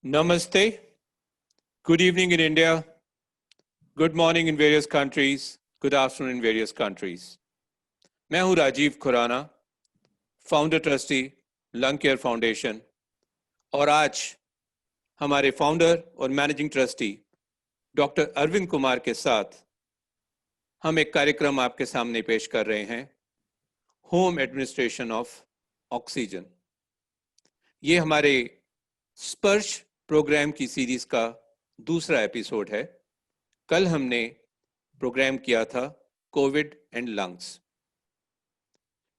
Namaste. Good evening in India. Good morning in various countries. Good afternoon in various countries. मैं हूं Rajiv Khurana, founder trustee lung care foundation, और आज हमारे founder और managing trustee doctor Arvind Kumar के साथ हम एक कार्यक्रम आपके सामने पेश कर रहे हैं, होम एडमिनिस्ट्रेशन ऑफ ऑक्सीजन। ये हमारे स्पर्श प्रोग्राम की सीरीज का दूसरा एपिसोड है। कल हमने प्रोग्राम किया था कोविड एंड लंग्स।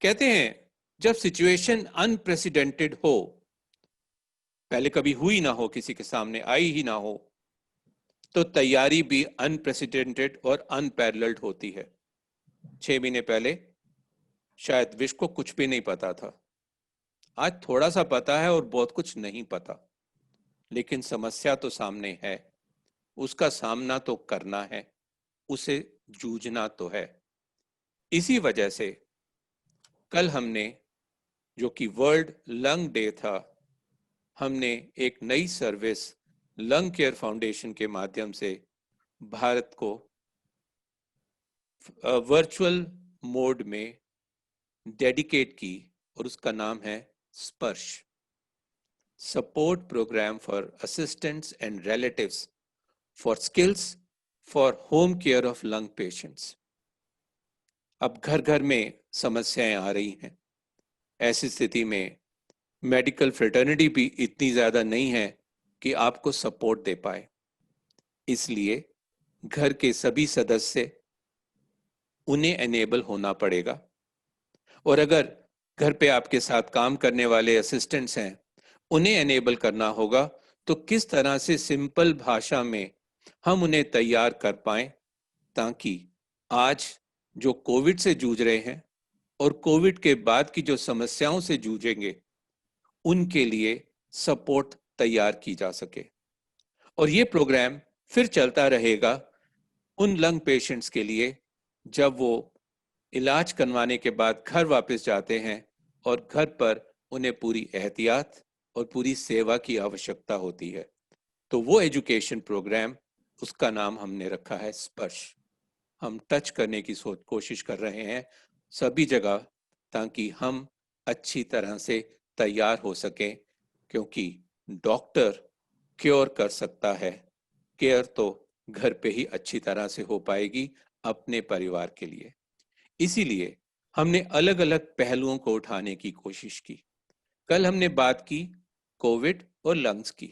कहते हैं जब सिचुएशन अनप्रेसिडेंटेड हो, पहले कभी हुई ना हो, किसी के सामने आई ही ना हो, तो तैयारी भी अनप्रेसिडेंटेड और अनपैरेलल्ड होती है। 6 महीने पहले शायद विश्व को कुछ भी नहीं पता था। आज थोड़ा सा पता है और बहुत कुछ नहीं पता, लेकिन समस्या तो सामने है, उसका सामना तो करना है, उसे जूझना तो है। इसी वजह से कल हमने, जो कि वर्ल्ड लंग डे था, हमने एक नई सर्विस लंग केयर फाउंडेशन के माध्यम से भारत को वर्चुअल मोड में डेडिकेट की, और उसका नाम है Sparsh, support program for assistants and relatives for skills for home care of lung patients. अब घर घर में समस्याएं आ रही हैं। ऐसी स्थिति में मेडिकल फ्रेटर्निटी भी इतनी ज़्यादा नहीं है कि आपको सपोर्ट दे पाए। इसलिए घर के सभी सदस्य, उन्हें एनेबल होना पड़ेगा। और अगर घर पे आपके साथ काम करने वाले असिस्टेंट्स हैं, उन्हें एनेबल करना होगा। तो किस तरह से सिंपल भाषा में हम उन्हें तैयार कर पाएं, ताकि आज जो कोविड से जूझ रहे हैं और कोविड के बाद की जो समस्याओं से जूझेंगे, उनके लिए सपोर्ट तैयार की जा सके। और ये प्रोग्राम फिर चलता रहेगा उन लंग पेशेंट्स के लिए जब वो इलाज करवाने के बाद घर वापस जाते हैं और घर पर उन्हें पूरी एहतियात और पूरी सेवा की आवश्यकता होती है। तो वो एजुकेशन प्रोग्राम, उसका नाम हमने रखा है स्पर्श। हम टच करने की कोशिश कर रहे हैं सभी जगह, ताकि हम अच्छी तरह से तैयार हो सकें, क्योंकि डॉक्टर क्योर कर सकता है, केयर तो घर पे ही अच्छी तरह से हो पाएगी अपने परिवार के लिए। इसीलिए हमने अलग अलग पहलुओं को उठाने की कोशिश की। कल हमने बात की कोविड और लंग्स की।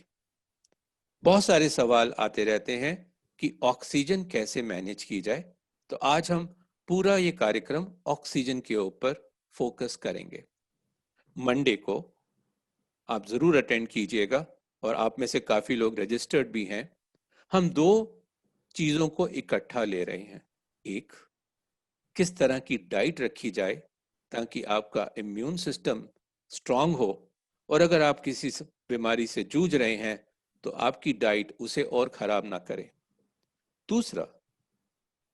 बहुत सारे सवाल आते रहते हैं कि ऑक्सीजन कैसे मैनेज की जाए, तो आज हम पूरा ये कार्यक्रम ऑक्सीजन के ऊपर फोकस करेंगे। मंडे को आप जरूर अटेंड कीजिएगा, और आप में से काफी लोग रजिस्टर्ड भी हैं। हम दो चीजों को इकट्ठा ले रहे हैं। एक, किस तरह की डाइट रखी जाए ताकि आपका इम्यून सिस्टम स्ट्रांग हो, और अगर आप किसी बीमारी से जूझ रहे हैं तो आपकी डाइट उसे और खराब ना करे। दूसरा,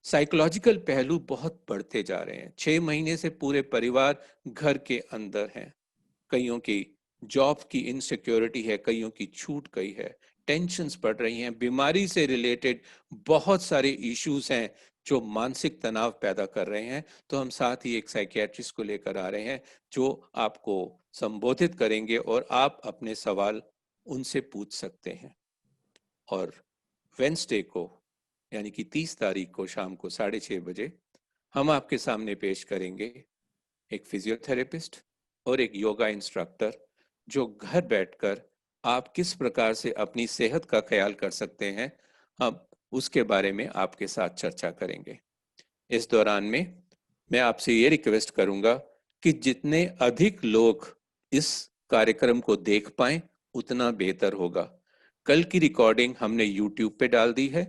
साइकोलॉजिकल पहलू बहुत बढ़ते जा रहे हैं। 6 महीने से पूरे परिवार घर के अंदर हैं। कईयों की जॉब की इनसिक्योरिटी है, कईयों की छूट गई है, टेंशन्स बढ़ रही हैं, बीमारी से रिलेटेड बहुत सारे इश्यूज हैं जो मानसिक तनाव पैदा कर रहे हैं। तो हम साथ ही एक साइकियाट्रिस्ट को लेकर आ रहे हैं जो आपको संबोधित करेंगे और आप अपने सवाल उनसे पूछ सकते हैं। और वेंसडे को, यानी कि 30 तारीख को शाम को 6:30 बजे हम आपके सामने पेश करेंगे एक फिजियोथेरेपिस्ट और एक योगा इंस्ट्रक्टर, जो घर बैठकर आप किस प्रकार से अपनी सेहत का ख्याल कर सकते हैं, हम उसके बारे में आपके साथ चर्चा करेंगे। इस दौरान में मैं आपसे ये रिक्वेस्ट करूंगा कि जितने अधिक लोग इस कार्यक्रम को देख पाएं, उतना बेहतर होगा। कल की रिकॉर्डिंग हमने यूट्यूब पे डाल दी है,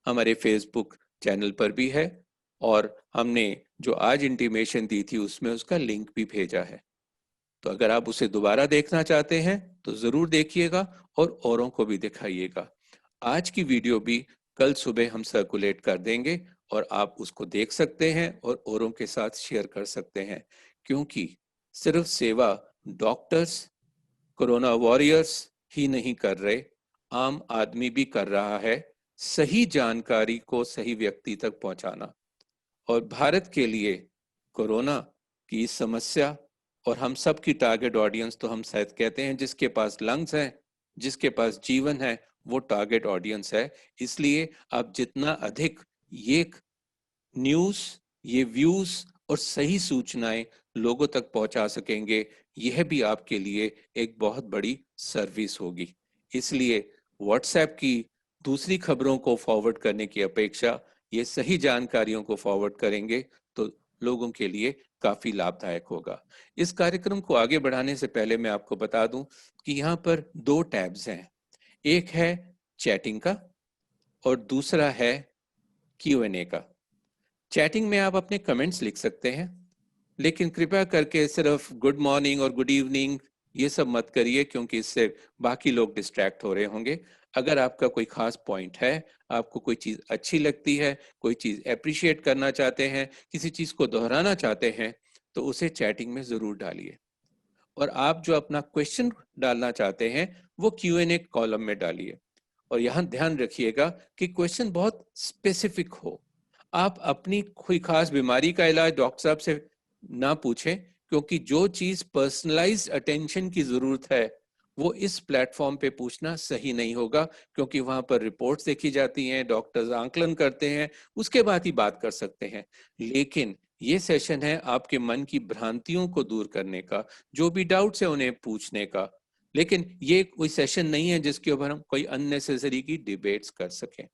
हमारे फेसबुक चैनल पर भी है, और हमने जो आज इंटीमेशन दी थी उसमें उसका लिंक भी भेजा है। तो अगर आप उसे दोबारा देखना चाहते हैं तो जरूर देखिएगा और औरों को भी दिखाइएगा। आज की वीडियो भी कल सुबह हम सर्कुलेट कर देंगे, और आप उसको देख सकते हैं और औरों के साथ शेयर कर सकते हैं। क्योंकि सिर्फ सेवा डॉक्टर्स, कोरोना वॉरियर्स ही नहीं कर रहे, आम आदमी भी कर रहा है, सही जानकारी को सही व्यक्ति तक पहुंचाना। और भारत के लिए कोरोना की समस्या और हम सब की टारगेट ऑडियंस तो हम शायद कहते हैं जिसके पास लंग्स हैं, जिसके पास जीवन है, वो टारगेट ऑडियंस है। इसलिए आप जितना अधिक ये न्यूज़, ये व्यूज और सही सूचनाएं लोगों तक पहुंचा सकेंगे, यह भी आपके लिए एक बहुत बड़ी सर्विस होगी। इसलिए व्हाट्सएप की दूसरी खबरों को फॉरवर्ड करने की अपेक्षा ये सही जानकारियों को फॉरवर्ड करेंगे तो लोगों के लिए काफी लाभदायक होगा। इस कार्यक्रम को आगे बढ़ाने से पहले मैं आपको बता दूं कि यहाँ पर 2 टैब्स हैं, एक है चैटिंग का और दूसरा है Q&A का। चैटिंग में आप अपने कमेंट्स लिख सकते हैं, लेकिन कृपया करके सिर्फ गुड मॉर्निंग और गुड इवनिंग ये सब मत करिए, क्योंकि इससे बाकी लोग डिस्ट्रैक्ट हो रहे होंगे। अगर आपका कोई खास पॉइंट है, आपको कोई चीज़ अच्छी लगती है, कोई चीज़ अप्रिशिएट करना चाहते हैं, किसी चीज़ को दोहराना चाहते हैं, तो उसे चैटिंग में ज़रूर डालिए। और आप जो अपना क्वेश्चन डालना चाहते हैं वो Q&A कॉलम में डालिए। और यहाँ ध्यान रखिएगा कि क्वेश्चन बहुत स्पेसिफिक हो। आप अपनी कोई खास बीमारी का इलाज डॉक्टर साहब से ना पूछें, क्योंकि जो चीज पर्सनलाइज्ड अटेंशन की जरूरत है वो इस प्लेटफॉर्म पे पूछना सही नहीं होगा, क्योंकि वहां पर रिपोर्ट्स देखी जाती हैं, डॉक्टर्स आंकलन करते हैं, उसके बाद ही बात कर सकते हैं। लेकिन ये सेशन है आपके मन की भ्रांतियों को दूर करने का, जो भी डाउट्स है उन्हें पूछने का। लेकिन ये कोई सेशन नहीं है जिसके ऊपर हम कोई अननेसेसरी की डिबेट्स कर सकें।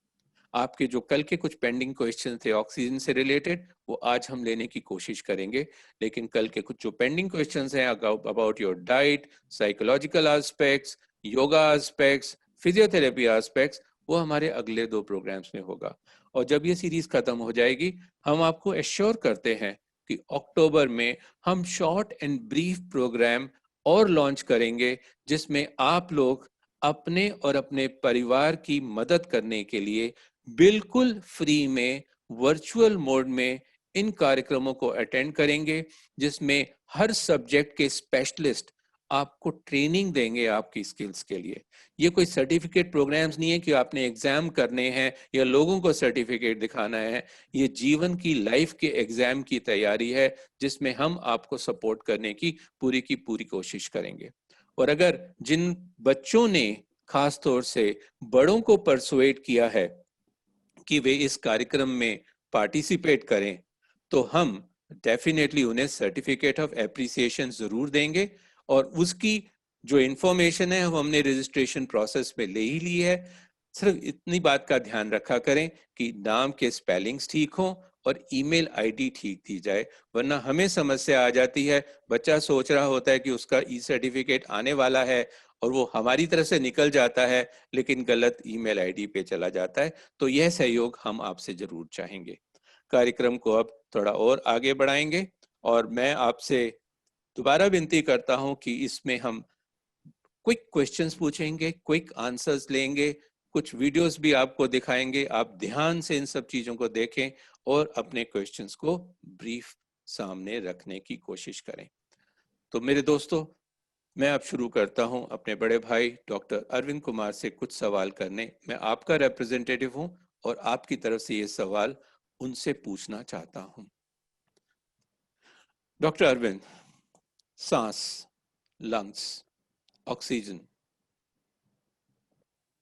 आपके जो कल के कुछ पेंडिंग क्वेश्चन थे ऑक्सीजन से रिलेटेड, वो आज हम लेने की कोशिश करेंगे। लेकिन कल के कुछ जो पेंडिंग क्वेश्चंस हैं about your diet, psychological aspects, yoga aspects, physiotherapy aspects, वो हमारे अगले 2 प्रोग्राम्स में होगा। और जब ये सीरीज खत्म हो जाएगी, हम आपको एश्योर करते हैं कि अक्टूबर में हम शॉर्ट एंड ब्रीफ प्रोग्राम और लॉन्च करेंगे, जिसमें आप लोग अपने और अपने परिवार की मदद करने के लिए बिल्कुल फ्री में वर्चुअल मोड में इन कार्यक्रमों को अटेंड करेंगे, जिसमें हर सब्जेक्ट के स्पेशलिस्ट आपको ट्रेनिंग देंगे आपकी स्किल्स के लिए। ये कोई सर्टिफिकेट प्रोग्राम्स नहीं है कि आपने एग्जाम करने हैं या लोगों को सर्टिफिकेट दिखाना है। ये जीवन की लाइफ के एग्जाम की तैयारी है, जिसमें हम आपको सपोर्ट करने की पूरी कोशिश करेंगे। और अगर जिन बच्चों ने खास तौर से बड़ों को परसुएट किया है कि वे इस कार्यक्रम में पार्टिसिपेट करें, तो हम डेफिनेटली उन्हें सर्टिफिकेट ऑफ एप्रिसिएशन जरूर देंगे। और उसकी जो इंफॉर्मेशन है वो हमने रजिस्ट्रेशन प्रोसेस में ले ही ली है। सिर्फ इतनी बात का ध्यान रखा करें कि नाम के स्पेलिंग्स ठीक हों और ईमेल आईडी ठीक दी जाए, वरना हमें समस्या आ जाती है। बच्चा सोच रहा होता है कि उसका ई सर्टिफिकेट आने वाला है और वो हमारी तरफ से निकल जाता है, लेकिन गलत ईमेल आईडी पे चला जाता है। तो यह सहयोग हम आपसे जरूर चाहेंगे। कार्यक्रम को अब थोड़ा और आगे बढ़ाएंगे और मैं आपसे दोबारा विनती करता हूं कि इसमें हम क्विक क्वेश्चंस पूछेंगे, क्विक आंसर्स लेंगे, कुछ वीडियोस भी आपको दिखाएंगे। आप ध्यान से इन सब चीजों को देखें और अपने क्वेश्चंस को ब्रीफ सामने रखने की कोशिश करें। तो मेरे दोस्तों, मैं अब शुरू करता हूं अपने बड़े भाई डॉक्टर अरविंद कुमार से कुछ सवाल करने। मैं आपका रिप्रेजेंटेटिव हूं और आपकी तरफ से ये सवाल उनसे पूछना चाहता हूं। डॉक्टर अरविंद, सांस, लंग्स, ऑक्सीजन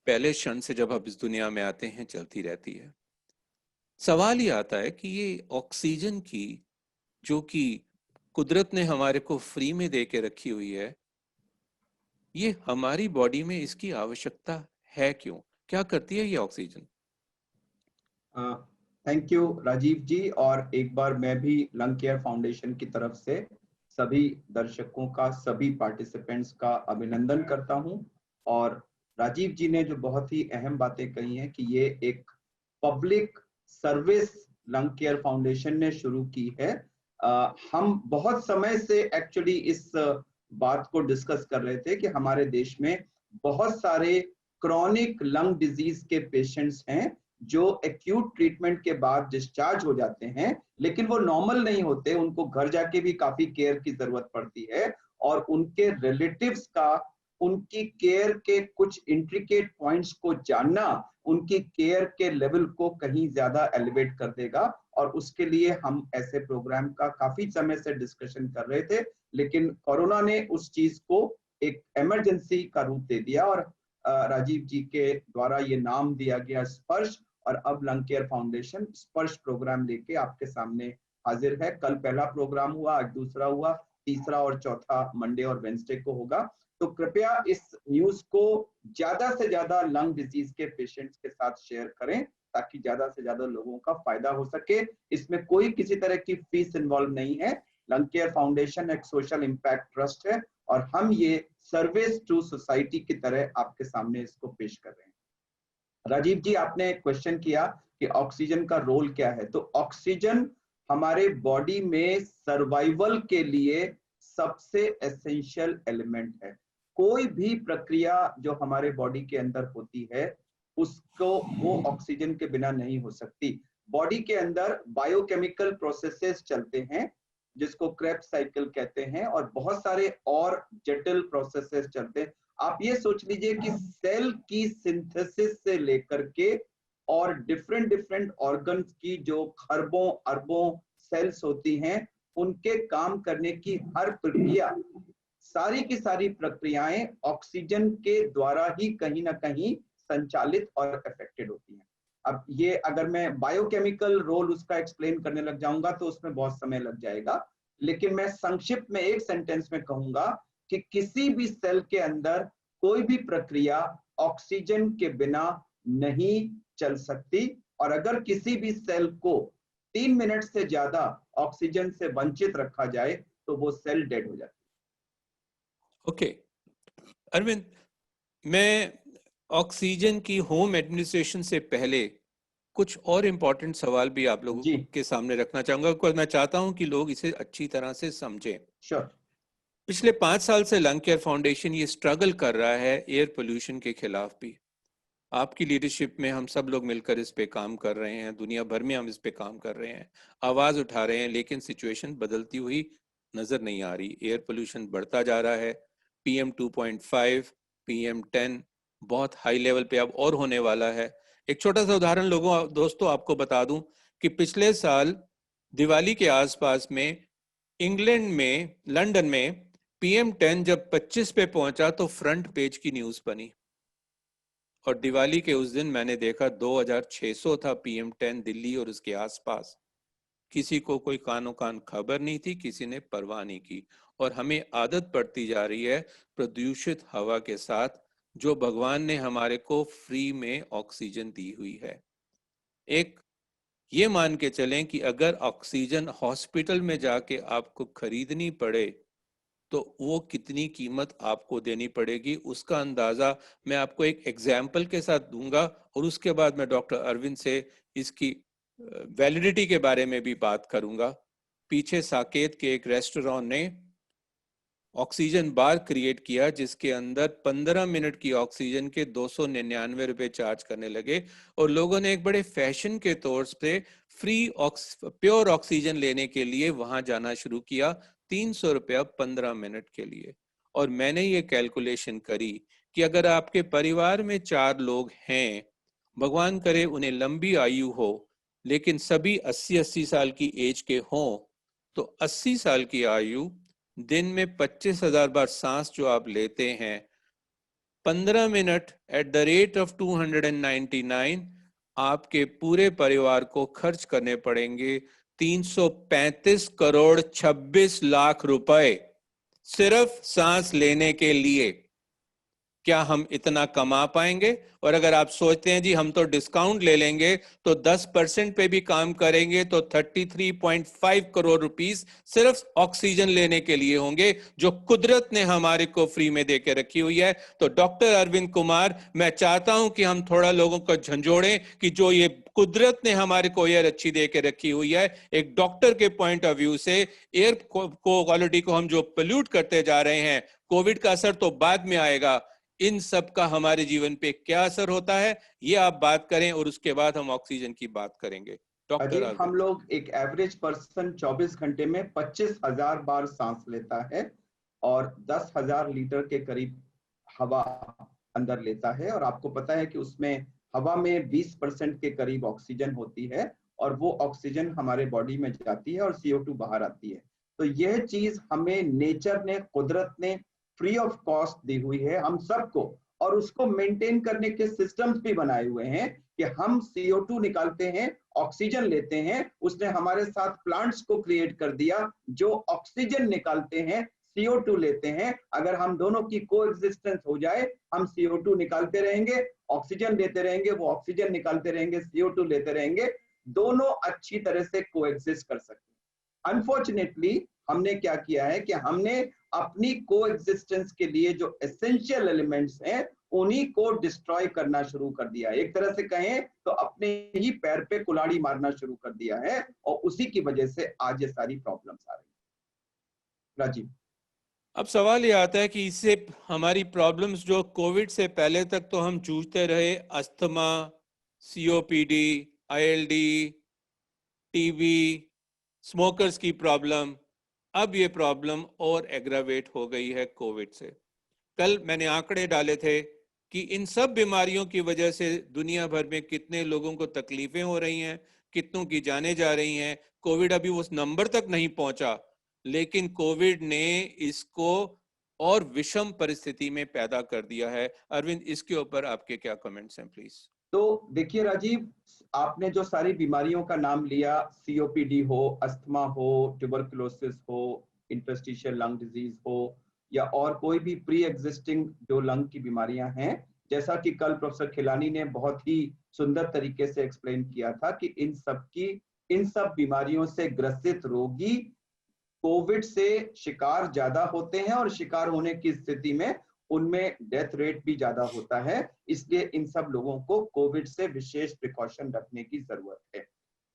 पहले क्षण से जब आप इस दुनिया में आते हैं चलती रहती है। सवाल ये आता है कि ये ऑक्सीजन की, जो कि कुदरत ने हमारे को फ्री में दे के रखी हुई है, ये हमारी बॉडी में इसकी आवश्यकता है क्यों? क्या करती है ये ऑक्सीजन? थैंक यू राजीव जी। और एक बार मैं भी लंग केयर फाउंडेशन की तरफ से सभी दर्शकों का, सभी पार्टिसिपेंट्स का अभिनंदन करता हूं। और राजीव जी ने जो बहुत ही अहम बातें कही हैं कि ये एक public service lung care foundation ने शुरू की है। हम बहुत समय से एक्चुअली इस बात को डिस्कस कर रहे थे कि हमारे देश में बहुत सारे क्रॉनिक लंग डिजीज के पेशेंट्स हैं जो एक्यूट ट्रीटमेंट के बाद डिस्चार्ज हो जाते हैं, लेकिन वो नॉर्मल नहीं होते। उनको घर जाके भी काफी केयर की जरूरत पड़ती है और उनके रिलेटिव्स का उनकी केयर के कुछ इंट्रिकेट पॉइंट्स को जानना उनकी केयर के लेवल को कहीं ज्यादा एलिवेट कर देगा। और उसके लिए हम ऐसे प्रोग्राम का काफी समय से डिस्कशन कर रहे थे, लेकिन कोरोना ने उस चीज को एक इमरजेंसी का रूप दे दिया और राजीव जी के द्वारा ये नाम दिया गया स्पर्श। और अब लंग केयर फाउंडेशन स्पर्श प्रोग्राम लेके आपके सामने हाजिर है। कल पहला प्रोग्राम हुआ, आज दूसरा हुआ, तीसरा और चौथा मंडे और वेंसडे को होगा। तो कृपया इस न्यूज को ज्यादा से ज्यादा लंग डिजीज के पेशेंट्स के साथ शेयर करें ताकि ज्यादा से ज्यादा लोगों का फायदा हो सके। इसमें कोई किसी तरह की फीस इन्वॉल्व नहीं है। लंग केयर फाउंडेशन एक सोशल इम्पैक्ट ट्रस्ट है और हम ये सर्विस टू सोसाइटी की तरह आपके सामने इसको पेश कर रहे हैं। राजीव जी, आपने क्वेश्चन किया कि ऑक्सीजन का रोल क्या है। तो ऑक्सीजन हमारे बॉडी में सर्वाइवल के लिए सबसे एसेंशियल एलिमेंट है। कोई भी प्रक्रिया जो हमारे बॉडी के अंदर होती है उसको वो ऑक्सीजन के बिना नहीं हो सकती। बॉडी के अंदर बायोकेमिकल प्रोसेसेस चलते हैं जिसको क्रेब्स साइकिल कहते हैं और बहुत सारे और जटिल प्रोसेसेस चलते हैं। आप ये सोच लीजिए कि सेल की सिंथेसिस से लेकर के और डिफरेंट डिफरेंट ऑर्गन्स की जो खरबों अरबों सेल्स होती हैं उनके काम करने की हर प्रक्रिया, सारी की सारी प्रक्रियाएं ऑक्सीजन के द्वारा ही कहीं ना कहीं संचालित और अफेक्टेड होती हैं। अब ये अगर मैं बायोकेमिकल रोल उसका एक्सप्लेन करने लग जाऊंगा तो उसमें बहुत समय लग जाएगा, लेकिन मैं संक्षिप्त में एक सेंटेंस में कहूंगा कि किसी भी सेल के अंदर कोई भी प्रक्रिया ऑक्सीजन के बिना नहीं चल सकती और अगर किसी भी सेल को 3 मिनट से ज्यादा ऑक्सीजन से वंचित रखा जाए तो वो सेल डेड हो जाती है। ओके अरविंद, मैं ऑक्सीजन की होम एडमिनिस्ट्रेशन से पहले कुछ और इम्पोर्टेंट सवाल भी आप लोगों जी के सामने रखना चाहूंगा, बिकॉज मैं चाहता हूं कि लोग इसे अच्छी तरह से समझें। श्योर। पिछले 5 साल से लंग केयर फाउंडेशन ये स्ट्रगल कर रहा है एयर पोल्यूशन के खिलाफ भी। आपकी लीडरशिप में हम सब लोग मिलकर इस पे काम कर रहे हैं, दुनिया भर में हम इस पे काम कर रहे हैं, आवाज उठा रहे हैं, लेकिन सिचुएशन बदलती हुई नजर नहीं आ रही। एयर पोल्यूशन बढ़ता जा रहा है। PM 2.5, PM10 बहुत हाई लेवल पे अब और होने वाला है। एक छोटा सा उदाहरण दोस्तों आपको बता दूं कि पिछले साल दिवाली के आसपास में इंग्लैंड में लंदन में PM10 जब 25 पे पहुंचा तो फ्रंट पेज की न्यूज बनी और दिवाली के उस दिन मैंने देखा 2600 था PM10 दिल्ली और उसके आसपास। किसी को कोई कानो कान खबर नहीं थी, किसी ने परवाह नहीं की। और हमें आदत पड़ती जा रही है प्रदूषित हवा के साथ जो भगवान ने हमारे को फ्री में ऑक्सीजन दी हुई है। एक ये मान के चलें कि अगर ऑक्सीजन हॉस्पिटल में जाके आपको खरीदनी पड़े तो वो कितनी कीमत आपको देनी पड़ेगी, उसका अंदाजा मैं आपको एक एग्जाम्पल के साथ दूंगा और उसके बाद मैं डॉक्टर अरविंद से इसकी वैलिडिटी के बारे में भी बात करूंगा। पीछे साकेत के एक रेस्टोरेंट ने ऑक्सीजन बार क्रिएट किया जिसके अंदर 15 मिनट की ऑक्सीजन के 299 रुपए चार्ज करने लगे और लोगों ने एक बड़े फैशन के तौर पे फ्री प्योर ऑक्सीजन लेने के लिए वहां जाना शुरू किया, 300 रुपया 15 मिनट के लिए। और मैंने ये कैलकुलेशन करी कि अगर आपके परिवार में 4 लोग हैं, भगवान करे उन्हें लंबी आयु हो, लेकिन सभी 80-80 साल की एज के हों, तो 80 साल की आयु दिन में 25,000 बार सांस जो आप लेते हैं, 15 minute at the rate of 299, आपके पूरे परिवार को खर्च करने पड़ेंगे 335 करोड़ 26 लाख रुपए सिर्फ सांस लेने के लिए। क्या हम इतना कमा पाएंगे? और अगर आप सोचते हैं जी हम तो डिस्काउंट ले लेंगे तो 10% पे भी काम करेंगे तो 33.5 करोड़ रुपीस सिर्फ ऑक्सीजन लेने के लिए होंगे जो कुदरत ने हमारे को फ्री में देके रखी हुई है। तो डॉक्टर अरविंद कुमार, मैं चाहता हूं कि हम थोड़ा लोगों को झंझोड़ें कि जो ये कुदरत ने हमारे को एयर अच्छी दे के रखी हुई है, एक डॉक्टर के पॉइंट ऑफ व्यू से एयर क्वालिटी को हम जो पोल्यूट करते जा रहे हैं, कोविड का असर तो बाद में आएगा, इन सब का हमारे जीवन पे क्या असर होता है, ये आप बात करें और उसके बाद हम ऑक्सीजन की बात करेंगे। डॉक्टर अजीब, हम अरविंद। लोग एक एवरेज पर्सन 24 घंटे में 25,000 बार सांस लेता है और 10,000 लीटर के करीब हवा अंदर लेता है, और आपको पता है कि उसमें हवा में 20% के करीब ऑक्सीजन होती है, और वो ऑक्सीजन हमारे बॉडी में जाती है और CO2 बाहर आती है। तो यह चीज हमें नेचर ने, कुदरत ने फ्री ऑफ कॉस्ट दी हुई है हम सबको, और उसको मेंटेन करने के सिस्टम्स भी बनाए हुए हैं कि हम CO2 निकालते हैं, ऑक्सीजन लेते हैं। उसने हमारे साथ प्लांट्स को क्रिएट कर दिया जो ऑक्सीजन निकालते हैं, CO2 लेते हैं। अगर हम दोनों की कोएग्जिस्टेंस हो जाए, हम CO2 निकालते रहेंगे, ऑक्सीजन लेते रहेंगे, वो ऑक्सीजन निकालते रहेंगे, CO2 लेते रहेंगे, दोनों अच्छी तरह से कोएग्जिस्ट कर सकते हैं। अनफॉर्चुनेटली हमने क्या किया है कि हमने अपनी कोएग्जिस्टेंस के लिए जो एसेंशियल एलिमेंट्स हैं उन्हीं को डिस्ट्रॉय करना शुरू कर दिया है। एक तरह से कहें तो अपने ही पैर पे कुल्हाड़ी मारना शुरू कर दिया है, और उसी की वजह से आज ये सारी प्रॉब्लम्स आ रही है। राजीव, अब सवाल ये आता है कि इससे हमारी प्रॉब्लम्स जो कोविड से पहले तक तो हम जूझते रहे, asthma, COPD, ILD, TB, smokers की प्रॉब्लम, अब ये प्रॉब्लम और एग्रावेट हो गई है कोविड से। कल मैंने आंकड़े डाले थे कि इन सब बीमारियों की वजह से दुनिया भर में कितने लोगों को तकलीफें हो रही हैं, कितनों की जानें जा रही हैं। कोविड अभी उस नंबर तक नहीं पहुंचा, लेकिन कोविड ने इसको और विषम परिस्थिति में पैदा कर दिया है। अरविंद, इसके ऊपर आपके क्या कमेंट्स हैं प्लीज? तो देखिए राजीव, आपने जो सारी बीमारियों का नाम लिया, COPD हो, अस्थमा हो, ट्यूबरकुलोसिस हो, इंटरस्टिशियल लंग डिजीज हो, या और कोई भी प्री एग्जिस्टिंग जो लंग की बीमारियां हैं, जैसा कि कल प्रोफेसर खिलानी ने बहुत ही सुंदर तरीके से एक्सप्लेन किया था कि इन सब बीमारियों से ग्रसित रोगी कोविड से शिकार ज्यादा होते हैं, और शिकार होने की स्थिति में उनमें डेथ रेट भी ज्यादा होता है। इसलिए इन सब लोगों को कोविड से विशेष प्रिकॉशन रखने की जरूरत है।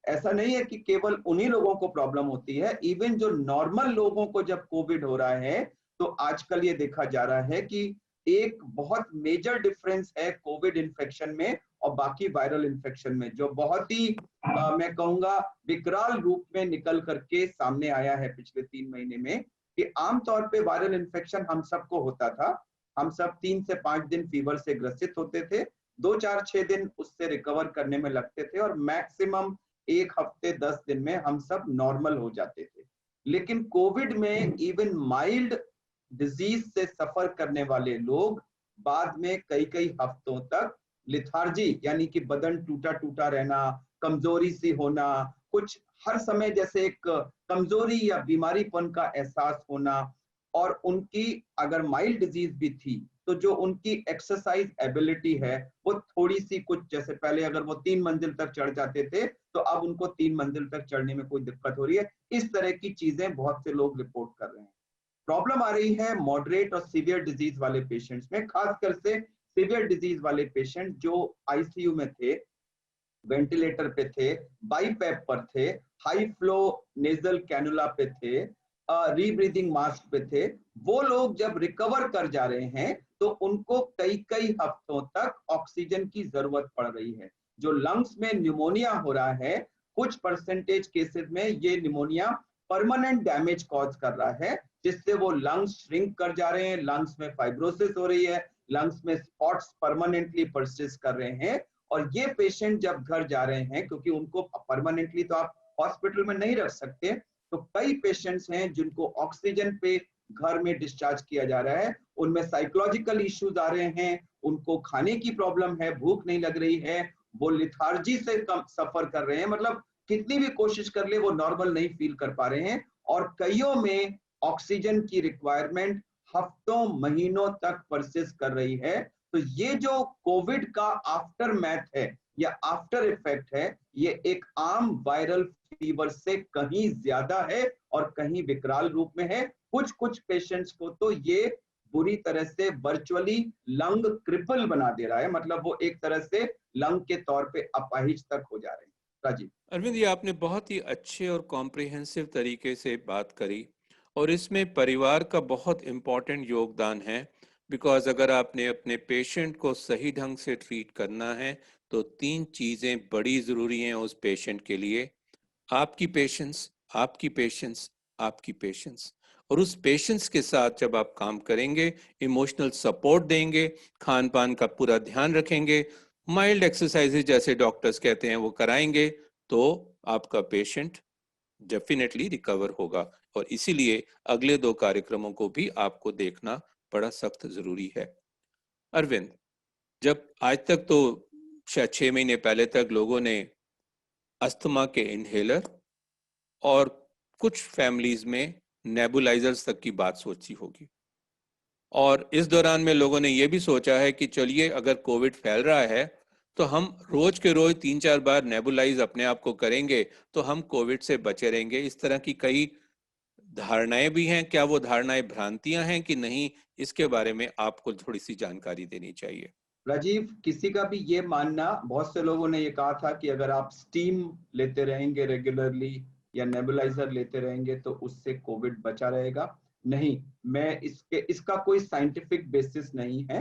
ऐसा नहीं है कि केवल उन्हीं लोगों को प्रॉब्लम होती है, इवन जो नॉर्मल लोगों को जब कोविड हो रहा है, तो आजकल ये देखा जा रहा है कि एक बहुत मेजर डिफरेंस है कोविड इन्फेक्शन में और बाकी वायरल इन्फेक्शन में, जो बहुत ही मैं कहूंगा विकराल रूप में निकल करके सामने आया है पिछले 3 महीने में। कि आमतौर पे वायरल इन्फेक्शन हम सबको होता था, हम सब 3 से 5 दिन फीवर से ग्रसित होते थे, 2, 4, 6 दिन उससे रिकवर करने में लगते थे, और मैक्सिमम 1 हफ्ते 10 दिन में हम सब नॉर्मल हो जाते थे। लेकिन कोविड में इवन माइल्ड डिजीज से सफर करने वाले लोग बाद में कई कई हफ्तों तक लिथार्जी, यानी कि बदन टूटा टूटा रहना, कमजोरी सी होना, कुछ हर समय जैसे एक कमजोरी या बीमारीपन का एहसास होना, और उनकी अगर माइल्ड डिजीज भी थी तो जो उनकी एक्सरसाइज एबिलिटी है वो थोड़ी सी, कुछ जैसे पहले अगर वो 3 मंजिल तक चढ़ जाते थे तो अब उनको 3 मंजिल तक चढ़ने में कोई दिक्कत हो रही है। इस तरह की चीजें बहुत से लोग रिपोर्ट कर रहे हैं। प्रॉब्लम आ रही है मॉडरेट और सीवियर डिजीज वाले पेशेंट्स में, खासकर से सीवियर डिजीज वाले पेशेंट जो ICU में थे, वेंटिलेटर पे थे, बाईपैप पर थे, हाई फ्लो नेजल कैनुला पे थे, रीब्रीदिंग मास्क पे थे। वो लोग जब रिकवर कर जा रहे हैं तो उनको कई कई हफ्तों तक ऑक्सीजन की जरूरत पड़ रही है। जो लंग्स में न्यूमोनिया हो रहा है, कुछ परसेंटेज केसेस में ये न्यूमोनिया परमानेंट डैमेज कॉज कर रहा है, जिससे वो लंग्स श्रिंक कर जा रहे हैं, लंग्स में फाइब्रोसिस हो रही है, लंग्स में स्पॉट्स परमानेंटली परसिस्ट कर रहे हैं। और ये पेशेंट जब घर जा रहे हैं, क्योंकि उनको परमानेंटली तो आप हॉस्पिटल में नहीं रख सकते, तो कई पेशेंट्स हैं जिनको ऑक्सीजन पे घर में डिस्चार्ज किया जा रहा है, उनमें साइकोलॉजिकल इश्यूज आ रहे हैं, उनको खाने की प्रॉब्लम है, भूख नहीं लग रही है, वो लिथार्जी से कम सफर कर रहे हैं, मतलब कितनी भी कोशिश कर ले वो नॉर्मल नहीं फील कर पा रहे हैं, और कईयों में ऑक्सीजन की रिक्वायरमेंट हफ्तों महीनों तक परसिस्ट कर रही है। तो ये जो कोविड का आफ्टर मैथ है या आफ्टर इफेक्ट है, ये एक आम वायरल फीवर से कहीं ज्यादा है और कहीं विकराल रूप में है। कुछ कुछ पेशेंट्स को तो ये बुरी तरह से वर्चुअली लंग क्रिपल बना दे रहा है, मतलब वो एक तरह से लंग के तौर पे अपाहिज तक हो जा रहे हैं। राजीव, अरविंद, ये आपने बहुत ही अच्छे और कॉम्प्रिहेंसिव तरीके से बात करी, और इसमें परिवार का बहुत इम्पोर्टेंट योगदान है। बिकॉज अगर आपने अपने पेशेंट को सही ढंग से ट्रीट करना है तो 3 चीज़ें बड़ी ज़रूरी हैं उस पेशेंट के लिए: आपकी पेशेंस, आपकी पेशेंस, आपकी पेशेंस। और उस पेशेंस के साथ जब आप काम करेंगे, इमोशनल सपोर्ट देंगे, खान पान का पूरा ध्यान रखेंगे, माइल्ड एक्सरसाइजेज जैसे डॉक्टर्स कहते हैं वो कराएंगे, तो आपका पेशेंट डेफिनेटली रिकवर होगा। और इसीलिए अगले 2 कार्यक्रमों को भी आपको देखना बड़ा सख्त जरूरी है। अरविंद, जब आज तक तो शायद 6 महीने पहले तक लोगों ने अस्थमा के इनहेलर और कुछ फैमिलीज में नेबुलाइजर्स तक की बात सोची होगी, और इस दौरान में लोगों ने यह भी सोचा है कि चलिए अगर कोविड फैल रहा है तो हम रोज के रोज 3-4 बार नेबुलाइज अपने आप को करेंगे तो हम कोविड से बचे रहेंगे। इस तरह की कई धारणाएं भी हैं। क्या वो धारणाएं भ्रांतियां हैं कि नहीं, इसके बारे में आपको थोड़ी सी जानकारी देनी चाहिए। राजीव, किसी का भी ये मानना, बहुत से लोगों ने ये कहा था कि अगर आप स्टीम लेते रहेंगे रेगुलरली या नेबुलाइजर लेते रहेंगे तो उससे कोविड बचा रहेगा। नहीं, मैं इसका कोई साइंटिफिक बेसिस नहीं है।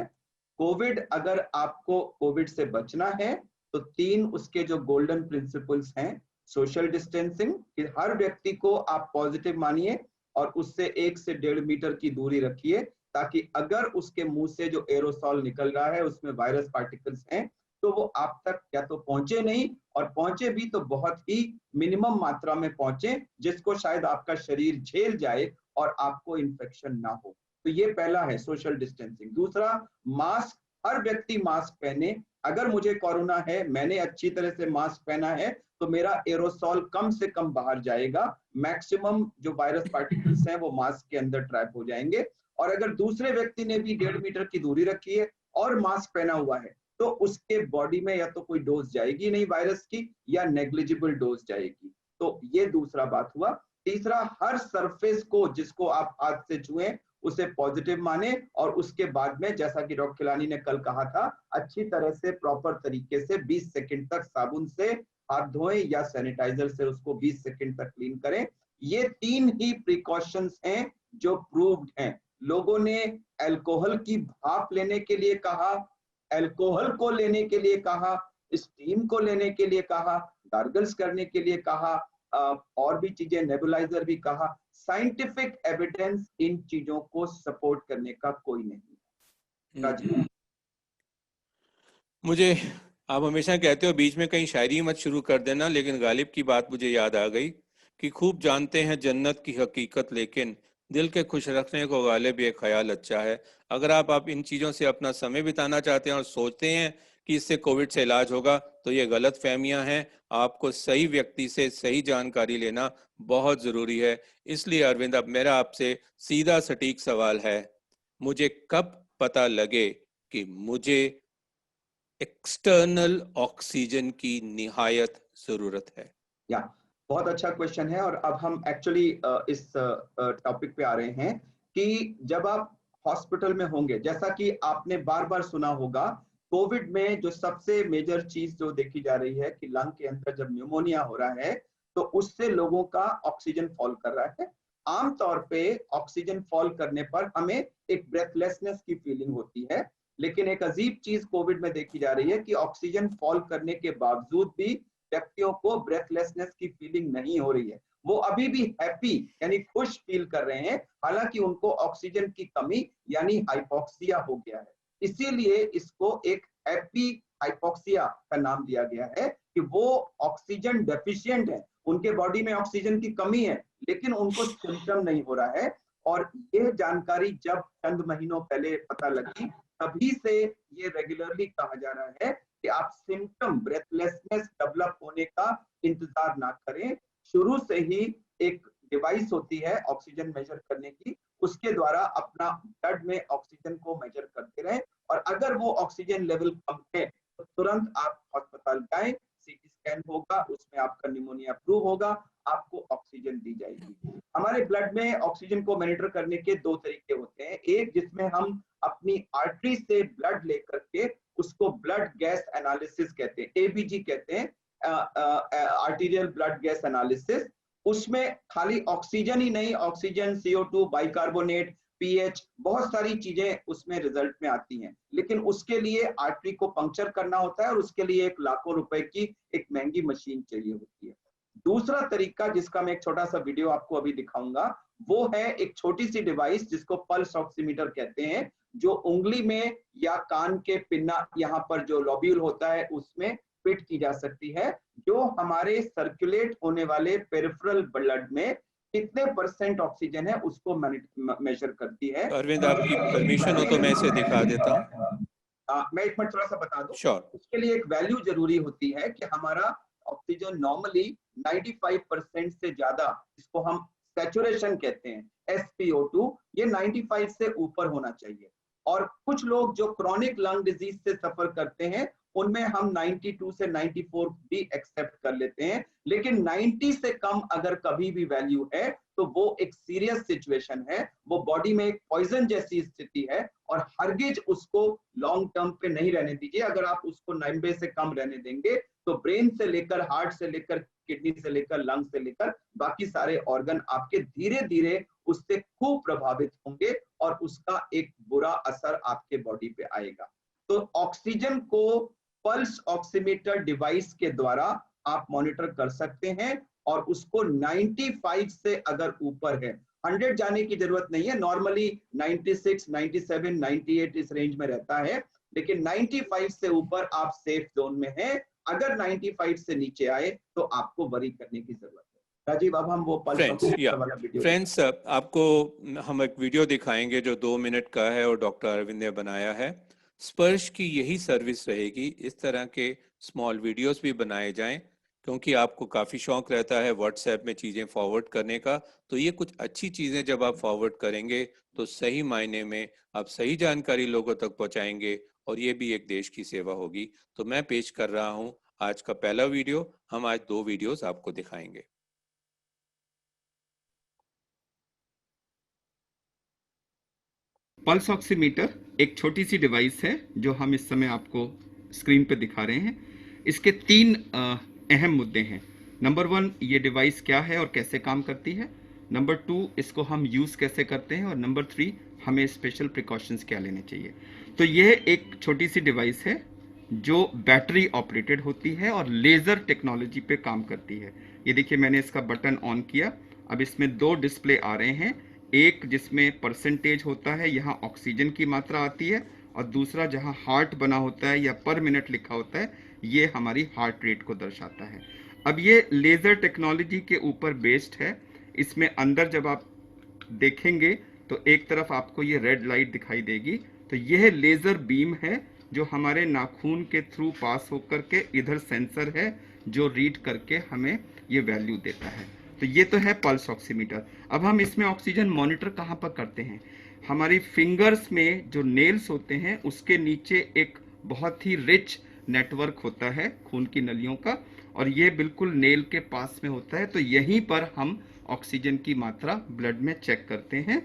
कोविड, अगर आपको कोविड से बचना है तो 3 उसके जो गोल्डन प्रिंसिपल्स हैं, सोशल डिस्टेंसिंग, कि हर व्यक्ति को आप पॉजिटिव मानिए और उससे 1 से 1.5 मीटर की दूरी रखिए, ताकि अगर उसके मुंह से जो एरोसॉल निकल रहा है उसमें वायरस पार्टिकल्स हैं तो वो आप तक या तो पहुंचे नहीं, और पहुंचे भी तो बहुत ही मिनिमम मात्रा में पहुंचे, जिसको शायद आपका शरीर झेल जाए और आपको इन्फेक्शन ना हो। तो ये पहला है, सोशल डिस्टेंसिंग। दूसरा, मास्क, हर व्यक्ति मास्क पहने। अगर मुझे कोरोना है, मैंने अच्छी तरह से मास्क पहना है तो मेरा एरोसॉल कम से कम बाहर जाएगा, मैक्सिमम जो वायरस पार्टिकल्स हैं वो मास्क के अंदर ट्रैप हो जाएंगे। और अगर दूसरे व्यक्ति ने भी 1.5 मीटर की दूरी रखी है और मास्क पहना हुआ है तो उसके बॉडी में या तो कोई डोज जाएगी नहीं वायरस की, या नेग्लिजिबल डोज जाएगी। तो ये दूसरा बात हुआ। तीसरा, हर सरफेस को जिसको आप हाथ से छुएं उसे पॉजिटिव माने, और उसके बाद में, जैसा कि डॉक्टर खिलानी ने कल कहा था, अच्छी तरह से प्रॉपर तरीके से 20 सेकंड तक साबुन से हाथ धोएं या सैनिटाइजर से उसको 20 सेकंड तक क्लीन करें। ये 3 ही प्रिकॉशंस हैं जो प्रूव्ड हैं। लोगों ने अल्कोहल की भाप लेने के लिए कहा, अल्कोहल को लेने के लिए कहा, स्टीम को लेने के लिए कहा, गार्गल्स करने के लिए कहा, और भी चीजें, नेबुलाइजर भी कहा। साइंटिफिक एविडेंस इन चीजों को सपोर्ट करने का कोई नहीं है। मुझे, आप हमेशा कहते हो बीच में कहीं शायरी मत शुरू कर देना, लेकिन गालिब की बात मुझे याद आ गई कि खूब जानते हैं जन्नत की हकीकत, लेकिन दिल के खुश रखने को गालिब ये ख्याल अच्छा है। अगर आप इन चीज़ों से अपना समय बिताना चाहते हैं और सोचते हैं कि इससे कोविड से इलाज होगा, तो ये गलत फहमियाँ हैं। आपको सही व्यक्ति से सही जानकारी लेना बहुत ज़रूरी है। इसलिए अरविंद, अब मेरा आपसे सीधा सटीक सवाल है, मुझे कब पता लगे कि मुझे एक्सटर्नल ऑक्सीजन की निहायत जरूरत है? या, बहुत अच्छा क्वेश्चन है। और अब हम एक्चुअली इस टॉपिक पे आ रहे हैं कि जब आप हॉस्पिटल में होंगे, जैसा कि आपने बार बार सुना होगा, कोविड में जो सबसे मेजर चीज जो देखी जा रही है कि लंग के अंदर जब न्यूमोनिया हो रहा है तो उससे लोगों का ऑक्सीजन फॉल कर रहा है। आमतौर पे ऑक्सीजन फॉल करने पर हमें एक ब्रेथलेसनेस की फीलिंग होती है, लेकिन एक अजीब चीज कोविड में देखी जा रही है कि ऑक्सीजन फॉल करने के बावजूद भी व्यक्तियों को ब्रेथलेसनेस की फीलिंग नहीं हो रही है। वो अभी भी हैप्पी यानी खुश फील कर रहे हैं, हालांकि उनको ऑक्सीजन की कमी यानी हाइपोक्सिया हो गया है। इसीलिए इसको एक हैप्पी हाइपोक्सिया का नाम दिया गया है कि वो ऑक्सीजन डेफिशिएंट है, उनके बॉडी में ऑक्सीजन की कमी है लेकिन उनको सिम्टम नहीं हो रहा है। और ये जानकारी जब चंद महीनों पहले पता लगी, तभी से ये रेगुलरली कहा जा रहा है कि आप सिम्टम ब्रेथलेसनेस डेवलप होने का इंतजार ना करें। शुरू से ही एक डिवाइस होती है ऑक्सीजन मेजर करने की, उसके द्वारा अपना ब्लड में ऑक्सीजन को मेजर करते रहें, और अगर वो ऑक्सीजन लेवल कम है तो तुरंत आप अस्पताल जाएं, सीटी स्कैन होगा, उसमें आपका निमोनिया प्रूव होगा, आपको ऑक्सीजन दी जाएगी। हमारे ब्लड में ऑक्सीजन को मॉनिटर करने के 2 तरीके होते हैं। एक जिसमें हम अपनी आर्टरी से ब्लड लेकर के उसको ब्लड गैस एनालिसिस कहते हैं, एबीजी कहते हैं, आर्टीरियल ब्लड गैस एनालिसिस। उसमें खाली ऑक्सीजन ही नहीं, ऑक्सीजन, CO2, बाइकार्बोनेट, पीएच, बहुत सारी चीजें उसमें रिजल्ट में आती हैं, लेकिन उसके लिए आर्टरी को पंक्चर करना होता है और उसके लिए 1 लाखों रुपए की एक महंगी मशीन चाहिए होती है। दूसरा तरीका जिसका मैं एक छोटा सा वीडियो आपको अभी दिखाऊंगा, वो है एक छोटी सी डिवाइस जिसको पल्स ऑक्सीमीटर कहते हैं, जो उंगली में या कान के पिन्ना यहाँ पर जो लॉब्यूल होता है उसमें फिट की जा सकती है, जो हमारे सर्कुलेट होने वाले पेरिफेरल ब्लड में कितने परसेंट ऑक्सीजन है उसको मेजर करती है। तो अरविंद, आपकी परमिशन हो तो मैं इसे दिखा देता हूँ। मैं एक मिनट थोड़ा सा बता दूं। श्योर। उसके लिए एक वैल्यू जरूरी होती है कि हमारा ऑक्सीजन नॉर्मली 95% से ज्यादा, जिसको हम सैचुरेशन कहते हैं, SpO2, ये 95 से ऊपर होना चाहिए। और कुछ लोग जो क्रॉनिक लंग डिजीज से सफर करते हैं उनमें हम 92 से 94 भी एक्सेप्ट कर लेते हैं, लेकिन 90 से कम अगर कभी भी वैल्यू है तो वो एक सीरियस सिचुएशन है, वो बॉडी में एक पॉइजन जैसी स्थिति है, और हरगिज उसको लॉन्ग टर्म पे नहीं रहने दीजिए। अगर आप उसको 90 से कम रहने देंगे तो ब्रेन से लेकर हार्ट से लेकर किडनी से लेकर लंग से लेकर बाकी सारे ऑर्गन आपके धीरे धीरे उससे खूब प्रभावित होंगे और उसका एक बुरा असर आपके बॉडी पे आएगा। तो ऑक्सीजन को पल्स ऑक्सीमीटर डिवाइस के द्वारा आप मॉनिटर कर सकते हैं, और उसको 95 से अगर ऊपर है, 100 जाने की जरूरत नहीं है, नॉर्मली 96, 97, 98 इस रेंज में रहता है, लेकिन 95 से ऊपर आप सेफ जोन में हैं। अगर 95 से नीचे आए तो आपको वरी करने की जरूरत है। राजीव, अब हम वो पल्स ऑक्सीमीटर वाला वीडियो फ्रेंड्स, आपको हम एक वीडियो दिखाएंगे जो 2 मिनट का है और डॉक्टर अरविंद ने बनाया है। स्पर्श की यही सर्विस रहेगी, इस तरह के स्मॉल वीडियोस भी बनाए जाएं, क्योंकि आपको काफ़ी शौक रहता है व्हाट्सएप में चीज़ें फॉरवर्ड करने का। तो ये कुछ अच्छी चीज़ें जब आप फॉरवर्ड करेंगे तो सही मायने में आप सही जानकारी लोगों तक पहुंचाएंगे, और ये भी एक देश की सेवा होगी। तो मैं पेश कर रहा हूं आज का पहला वीडियो। हम आज 2 वीडियोस आपको दिखाएंगे। पल्स ऑक्सीमीटर एक छोटी सी डिवाइस है जो हम इस समय आपको स्क्रीन पे दिखा रहे हैं। इसके 3 अहम मुद्दे हैं। नंबर 1, ये डिवाइस क्या है और कैसे काम करती है। नंबर 2, इसको हम यूज़ कैसे करते हैं। और नंबर 3, हमें स्पेशल प्रिकॉशंस क्या लेने चाहिए। तो यह एक छोटी सी डिवाइस है जो बैटरी ऑपरेटेड होती है और लेज़र टेक्नोलॉजी पे काम करती है। ये देखिए, मैंने इसका बटन ऑन किया, अब इसमें 2 डिस्प्ले आ रहे हैं। एक जिसमें परसेंटेज होता है, यहाँ ऑक्सीजन की मात्रा आती है, और दूसरा जहाँ हार्ट बना होता है या पर मिनट लिखा होता है, ये हमारी हार्ट रेट को दर्शाता है। अब ये लेज़र टेक्नोलॉजी के ऊपर बेस्ड है। इसमें अंदर जब आप देखेंगे तो एक तरफ आपको ये रेड लाइट दिखाई देगी, तो यह लेज़र बीम है जो हमारे नाखून के थ्रू पास होकर के इधर सेंसर है जो रीड करके हमें ये वैल्यू देता है। तो ये तो है पल्स ऑक्सीमीटर। अब हम इसमें ऑक्सीजन मॉनिटर कहाँ पर करते हैं। हमारी फिंगर्स में जो नेल्स होते हैं उसके नीचे एक बहुत ही रिच नेटवर्क होता है खून की नलियों का, और ये बिल्कुल नेल के पास में होता है। तो यहीं पर हम ऑक्सीजन की मात्रा ब्लड में चेक करते हैं।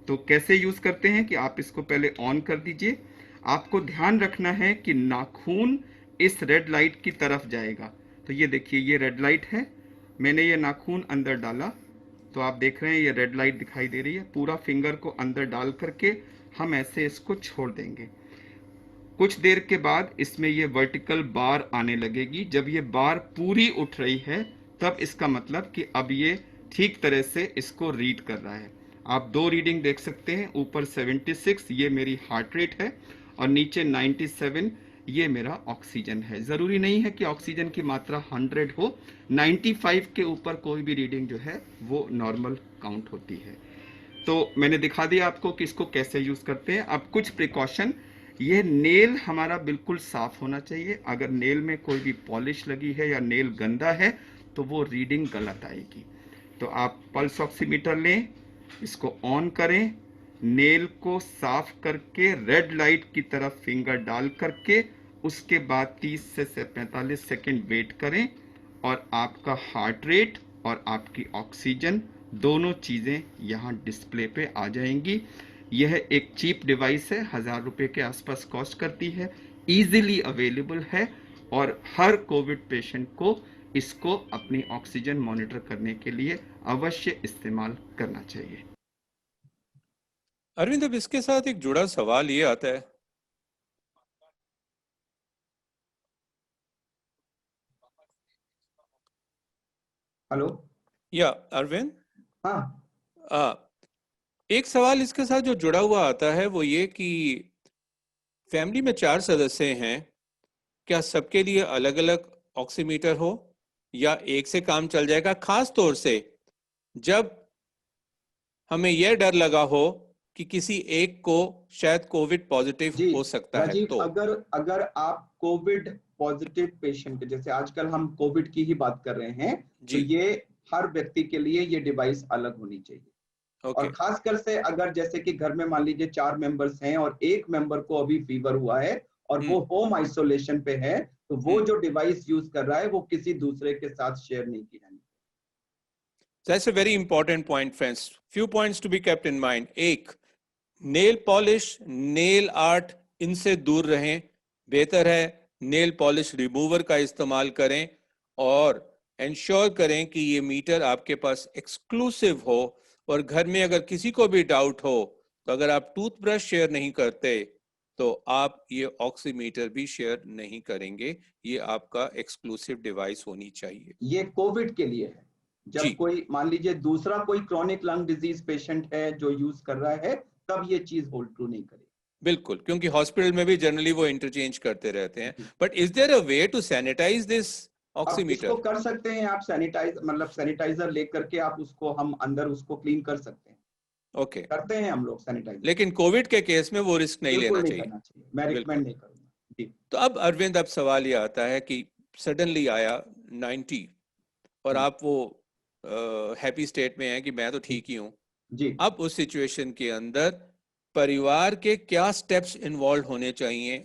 तो कैसे यूज़ करते हैं कि आप इसको पहले ऑन कर दीजिए। आपको ध्यान रखना है कि नाखून इस रेड लाइट की तरफ जाएगा। तो ये देखिए, ये रेड लाइट है, मैंने ये नाखून अंदर डाला तो आप देख रहे हैं ये रेड लाइट दिखाई दे रही है। पूरा फिंगर को अंदर डाल करके हम ऐसे इसको छोड़ देंगे। कुछ देर के बाद इसमें ये वर्टिकल बार आने लगेगी। जब ये बार पूरी उठ रही है तब इसका मतलब कि अब ये ठीक तरह से इसको रीड कर रहा है। आप 2 रीडिंग देख सकते हैं, ऊपर 76 ये मेरी हार्ट रेट है और नीचे 97 ये मेरा ऑक्सीजन है। ज़रूरी नहीं है कि ऑक्सीजन की मात्रा 100 हो, 95 के ऊपर कोई भी रीडिंग जो है वो नॉर्मल काउंट होती है। तो मैंने दिखा दिया आपको कि इसको कैसे यूज़ करते हैं। अब कुछ प्रिकॉशन, ये नेल हमारा बिल्कुल साफ होना चाहिए। अगर नेल में कोई भी पॉलिश लगी है या नेल गंदा है तो वो रीडिंग गलत आएगी। तो आप पल्स ऑक्सीमीटर लें, इसको ऑन करें, नेल को साफ करके रेड लाइट की तरफ फिंगर डाल करके उसके बाद 30 से 45 सेकेंड वेट करें, और आपका हार्ट रेट और आपकी ऑक्सीजन दोनों चीज़ें यहाँ डिस्प्ले पे आ जाएंगी। यह एक चीप डिवाइस है, 1000 रुपये के आसपास कॉस्ट करती है, ईजिली अवेलेबल है, और हर कोविड पेशेंट को इसको अपनी ऑक्सीजन मॉनिटर करने के लिए अवश्य इस्तेमाल करना चाहिए। अरविंद, अब इसके साथ एक जुड़ा सवाल ये आता है, हेलो। या अरविंद, हाँ एक सवाल इसके साथ जो जुड़ा हुआ आता है वो ये कि फैमिली में 4 सदस्य हैं, क्या सबके लिए अलग अलग ऑक्सीमीटर हो या एक से काम चल जाएगा, खास तौर से जब हमें यह डर लगा हो कि किसी एक को शायद कोविड पॉजिटिव जी हो सकता है। राजीव, तो अगर अगर आप कोविड पॉजिटिव पेशेंट, जैसे आजकल हम कोविड की ही बात कर रहे हैं, तो जी, ये हर व्यक्ति के लिए ये डिवाइस अलग होनी चाहिए। और ओके, खासकर से अगर जैसे कि घर में मान लीजिए 4 मेंबर्स हैं और एक मेंबर को अभी फीवर हुआ है और वो हम्म होम आइसोलेशन पे है, तो वो हम्म जो डिवाइस यूज कर रहा है वो किसी दूसरे के साथ शेयर नहीं की जानी। That's a very important point, friends. Few points to be kept in mind. एक, नेल पॉलिश, नेल आर्ट, इनसे दूर रहें। बेहतर है नेल पॉलिश रिमूवर का इस्तेमाल करें और इंश्योर करें कि ये मीटर आपके पास एक्सक्लूसिव हो। और घर में अगर किसी को भी डाउट हो तो अगर आप टूथब्रश शेयर नहीं करते तो आप ये ऑक्सीमीटर भी शेयर नहीं करेंगे। ये आपका एक्सक्लूसिव डिवाइस होनी चाहिए। ये कोविड के लिए है। जी, जब कोई मान लीजिए दूसरा कोई क्रॉनिक लंग डिजीज पेशेंट है जो यूज कर रहा है, तब ये चीज होल्ड ट्रू नहीं करेगी। बिल्कुल, क्योंकि हॉस्पिटल में भी जनरली वो इंटरचेंज करते रहते हैं। जी। But is there a way to sanitize this आप इसको ऑक्सीमीटर? कर सकते हैं, आप सैनिटाइज मतलब सैनिटाइजर लेकर के आप उसको हम अंदर उसको क्लीन कर सकते हैं। ओके, करते हैं हम लोग सैनिटाइजर। लेकिन कोविड के केस में वो रिस्क नहीं बिल्कुल लेना नहीं चाहिए। करना चाहिए, मैं बिल्कुल। रिकमेंड नहीं करूंगा। जी तो अब अरविंद, अब सवाल ये आता है कि सडनली आया 90 और जी आप वो हैप्पी स्टेट में हैं कि मैं तो जी ठीक ही हूँ। जी अब उस सिचुएशन के अंदर परिवार के क्या स्टेप्स इन्वॉल्व होने चाहिए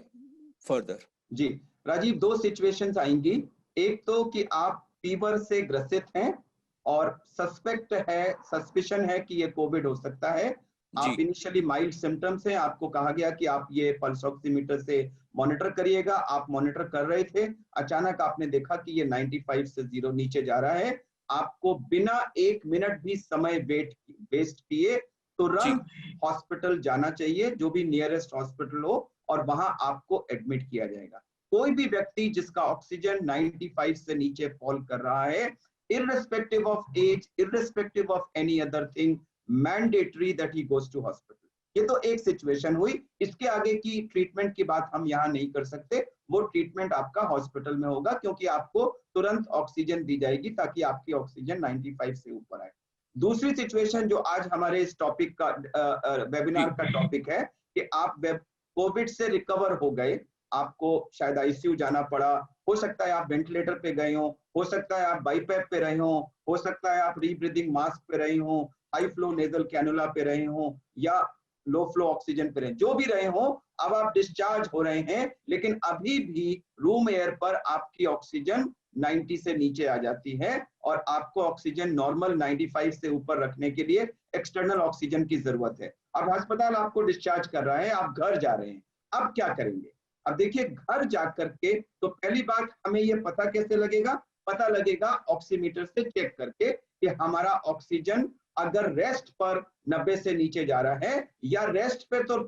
फर्दर? जी राजीव, दो सिचुएशंस आएंगी। एक तो कि आप फीवर से ग्रसित हैं और सस्पेक्ट है, सस्पिशन है कि ये कोविड हो सकता है। जी, आप इनिशियली माइल्ड सिम्टम्स हैं, आपको कहा गया कि आप ये पल्स ऑक्सीमीटर से मॉनिटर करिएगा। आप मॉनिटर कर रहे थे, अचानक आपने देखा कि ये 95 से 0 नीचे जा रहा है। आपको बिना 1 मिनट भी समय वेस्ट किए जी, तुरंत हॉस्पिटल जाना चाहिए, जो भी नियरेस्ट हॉस्पिटल हो, और वहां आपको एडमिट किया जाएगा। कोई भी व्यक्ति जिसका ऑक्सीजन 95 से नीचे फॉल कर रहा है, irrespective of age, irrespective of any other thing, mandatory that he goes to hospital. ये तो एक सिचुएशन हुई। इसके आगे की ट्रीटमेंट की बात हम यहाँ नहीं कर सकते। वो ट्रीटमेंट आपका हॉस्पिटल में होगा, क्योंकि आपको तुरंत ऑक्सीजन दी जाएगी ताकि आपकी ऑक्सीजन 95 से ऊपर आए। दूसरी सिचुएशन जो आज हमारे इस टॉपिक का जी, वेबिनार का टॉपिक है कि आप कोविड से रिकवर हो गए, आपको शायद आईसीयू जाना पड़ा, हो सकता है आप वेंटिलेटर पे गए हो सकता है आप बाईपैप पे रहे हो सकता है आप रीब्रीदिंग मास्क पे रहे हो, हाई फ्लो नेजल कैनुला पे रहे हो, या लो फ्लो ऑक्सीजन पे रहे, जो भी रहे हो। अब आप डिस्चार्ज हो रहे हैं, लेकिन अभी भी रूम एयर पर आपकी ऑक्सीजन 90 से नीचे आ जाती है और आपको ऑक्सीजन नॉर्मल 95 से ऊपर रखने के लिए एक्सटर्नल ऑक्सीजन की जरूरत है। अब अस्पताल आपको डिस्चार्ज कर रहा है, आप घर जा रहे हैं, अब क्या करेंगे? अब देखिए, घर जाकर के तो पहली बात हमें ये पता कैसे लगेगा? पता लगेगा ऑक्सीमीटर से चेक करके कि हमारा ऑक्सीजन अगर रेस्ट पर 90 से नीचे जा रहा है, या रेस्ट पे तो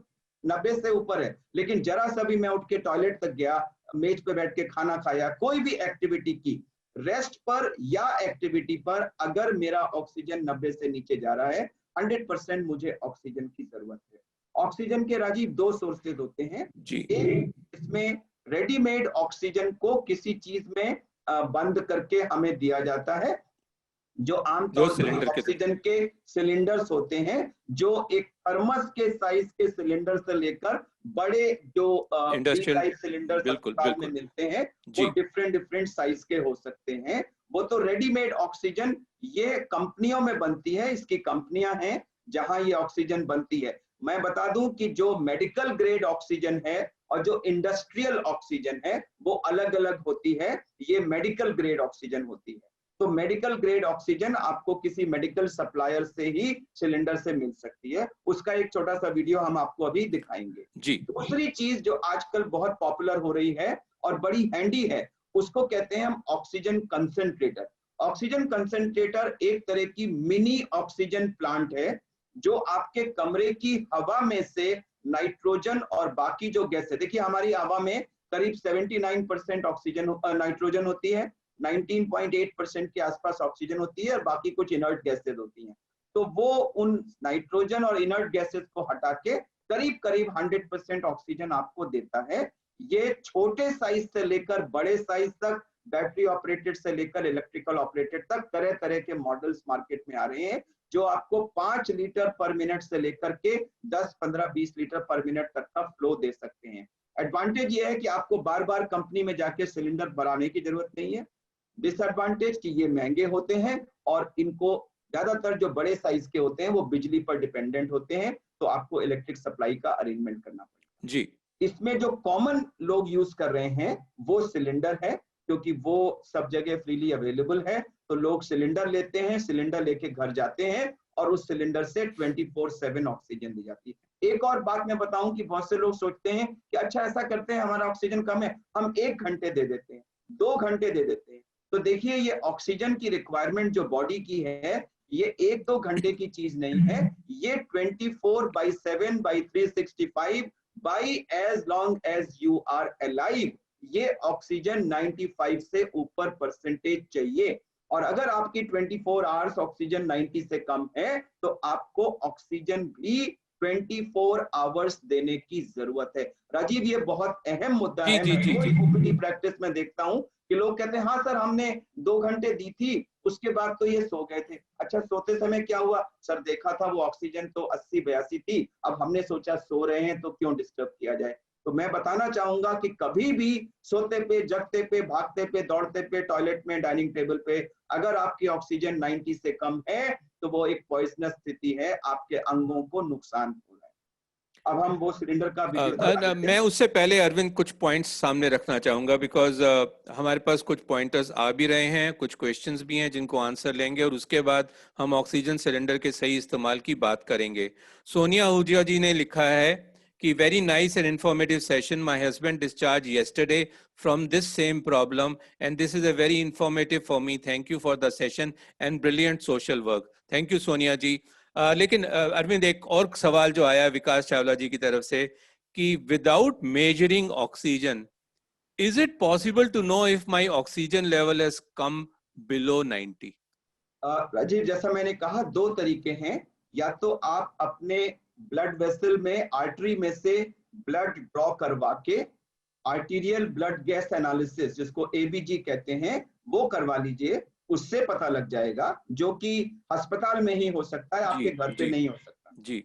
90 से ऊपर है, लेकिन जरा सा भी मैं उठ के टॉयलेट तक गया, मेज पे बैठ के खाना खाया, कोई भी एक्टिविटी की, रेस्ट पर या एक्टिविटी पर अगर मेरा ऑक्सीजन 90 से नीचे जा रहा है, 100% मुझे ऑक्सीजन की जरूरत है। ऑक्सीजन के राजीव दो सोर्सेज होते हैं। जी, एक, इसमें रेडीमेड ऑक्सीजन को किसी चीज में बंद करके हमें दिया जाता है, जो जो आमतौर पर सिलेंडर के ऑक्सीजन के सिलेंडर्स होते हैं, जो एक थर्मस के साइज के सिलेंडर से लेकर बड़े जो बिल इंडस्ट्रियल, टाइप सिलेंडर्स बिल्कुल अस्पताल में बिल्कुल, मिलते हैं, वो जी, डिफरेंट डिफरेंट साइज के हो सकते हैं। वो तो रेडीमेड ऑक्सीजन ये कंपनियों में बनती है, इसकी कंपनियां हैं जहां ये ऑक्सीजन बनती है। मैं बता दूं कि जो मेडिकल ग्रेड ऑक्सीजन है और जो इंडस्ट्रियल ऑक्सीजन है वो अलग अलग होती है। ये मेडिकल ग्रेड ऑक्सीजन होती है। तो मेडिकल ग्रेड ऑक्सीजन आपको किसी मेडिकल सप्लायर से ही सिलेंडर से मिल सकती है। उसका एक छोटा सा वीडियो हम आपको अभी दिखाएंगे। जी, दूसरी चीज जो आजकल बहुत पॉपुलर हो रही है और बड़ी हैंडी है, उसको कहते हैं हम ऑक्सीजन कंसंट्रेटर। ऑक्सीजन कंसंट्रेटर एक तरह की मिनी ऑक्सीजन प्लांट है, जो आपके कमरे की हवा में से नाइट्रोजन और बाकी जो गैस है, देखिए हमारी हवा में करीब 79% ऑक्सीजन नाइट्रोजन होती है, 19.8% के आसपास ऑक्सीजन होती है और बाकी कुछ इनर्ट गैसेज होती हैं। तो वो उन नाइट्रोजन और इनर्ट गैसेज को हटा के करीब करीब 100% ऑक्सीजन आपको देता है। ये छोटे साइज से लेकर बड़े साइज तक, बैटरी ऑपरेटेड से लेकर इलेक्ट्रिकल ऑपरेटेड तक तरह तरह के मॉडल्स मार्केट में आ रहे हैं, जो आपको 5 लीटर पर मिनट से लेकर के 10, 15, 20 लीटर पर मिनट तक का फ्लो दे सकते हैं। एडवांटेज ये है कि आपको बार बार कंपनी में जाके सिलेंडर भराने की जरूरत नहीं है। डिसएडवांटेज कि ये महंगे होते हैं और इनको ज्यादातर जो बड़े साइज के होते हैं वो बिजली पर डिपेंडेंट होते हैं, तो आपको इलेक्ट्रिक सप्लाई का अरेंजमेंट करना पड़ेगा। जी, इसमें जो कॉमन लोग यूज कर रहे हैं वो सिलेंडर है, क्योंकि वो सब जगह फ्रीली अवेलेबल है। तो लोग सिलेंडर लेते हैं, सिलेंडर लेके घर जाते हैं और उस सिलेंडर से 24/7 ऑक्सीजन दी जाती है। एक और बात मैं बताऊं कि बहुत से लोग सोचते हैं कि अच्छा ऐसा करते हैं, हमारा ऑक्सीजन कम है, हम 1 घंटे दे देते हैं, 2 घंटे दे देते हैं। तो देखिए, ये ऑक्सीजन की रिक्वायरमेंट जो बॉडी की है, ये 1-2 घंटे की चीज नहीं है, ये 24/7/365 by as long as you are alive। ये ऑक्सीजन 95 से ऊपर परसेंटेज चाहिए, और अगर आपकी 24 आवर्स ऑक्सीजन 90 से कम है तो आपको ऑक्सीजन भी 24 आवर्स देने की जरूरत है। राजीव, ये बहुत अहम मुद्दा है। मैं ओपीडी प्रैक्टिस में देखता हूं कि लोग कहते हैं हाँ सर, हमने 2 घंटे दी थी, उसके बाद तो ये सो गए थे। अच्छा, सोते समय क्या हुआ? सर देखा था वो ऑक्सीजन तो 80-82 थी, अब हमने सोचा सो रहे हैं तो क्यों डिस्टर्ब किया जाए। तो मैं बताना चाहूंगा कि कभी भी सोते पे, जगते पे, भागते पे, दौड़ते पे, टॉयलेट में, डाइनिंग टेबल पे, अगर आपकी ऑक्सीजन 90 से कम है तो वो एक पॉइजनस स्थिति है, आपके अंगों को नुकसान हो रहा है। अब हम वो सिलेंडर का मैं उससे पहले अरविंद कुछ पॉइंट्स सामने रखना चाहूंगा, बिकॉज हमारे पास कुछ पॉइंटर्स आ भी रहे हैं, कुछ क्वेश्चंस भी हैं जिनको आंसर लेंगे और उसके बाद हम ऑक्सीजन सिलेंडर के सही इस्तेमाल की बात करेंगे। सोनिया आहूजा जी ने लिखा है कि very nice and informative session, my husband discharge yesterday from this same problem and this is a very informative for me, thank you for the session and brilliant social work. Thank you Sonia ji. लेकिन अरविंद, एक और सवाल जो आया विकास चावला जी की तरफ से कि without measuring oxygen, is it possible to know if my oxygen level has come below 90? Rajiv, जैसा मैंने कहा, 2 तरीके हैं। या तो आप अपने ब्लड वेसल में, आर्टरी में से ब्लड ड्रॉ करवा के आर्टीरियल ब्लड गैस एनालिसिस, जिसको एबीजी कहते हैं, वो करवा लीजिए, उससे पता लग जाएगा, जो कि अस्पताल में ही हो सकता है, आपके घर पे नहीं हो सकता जी।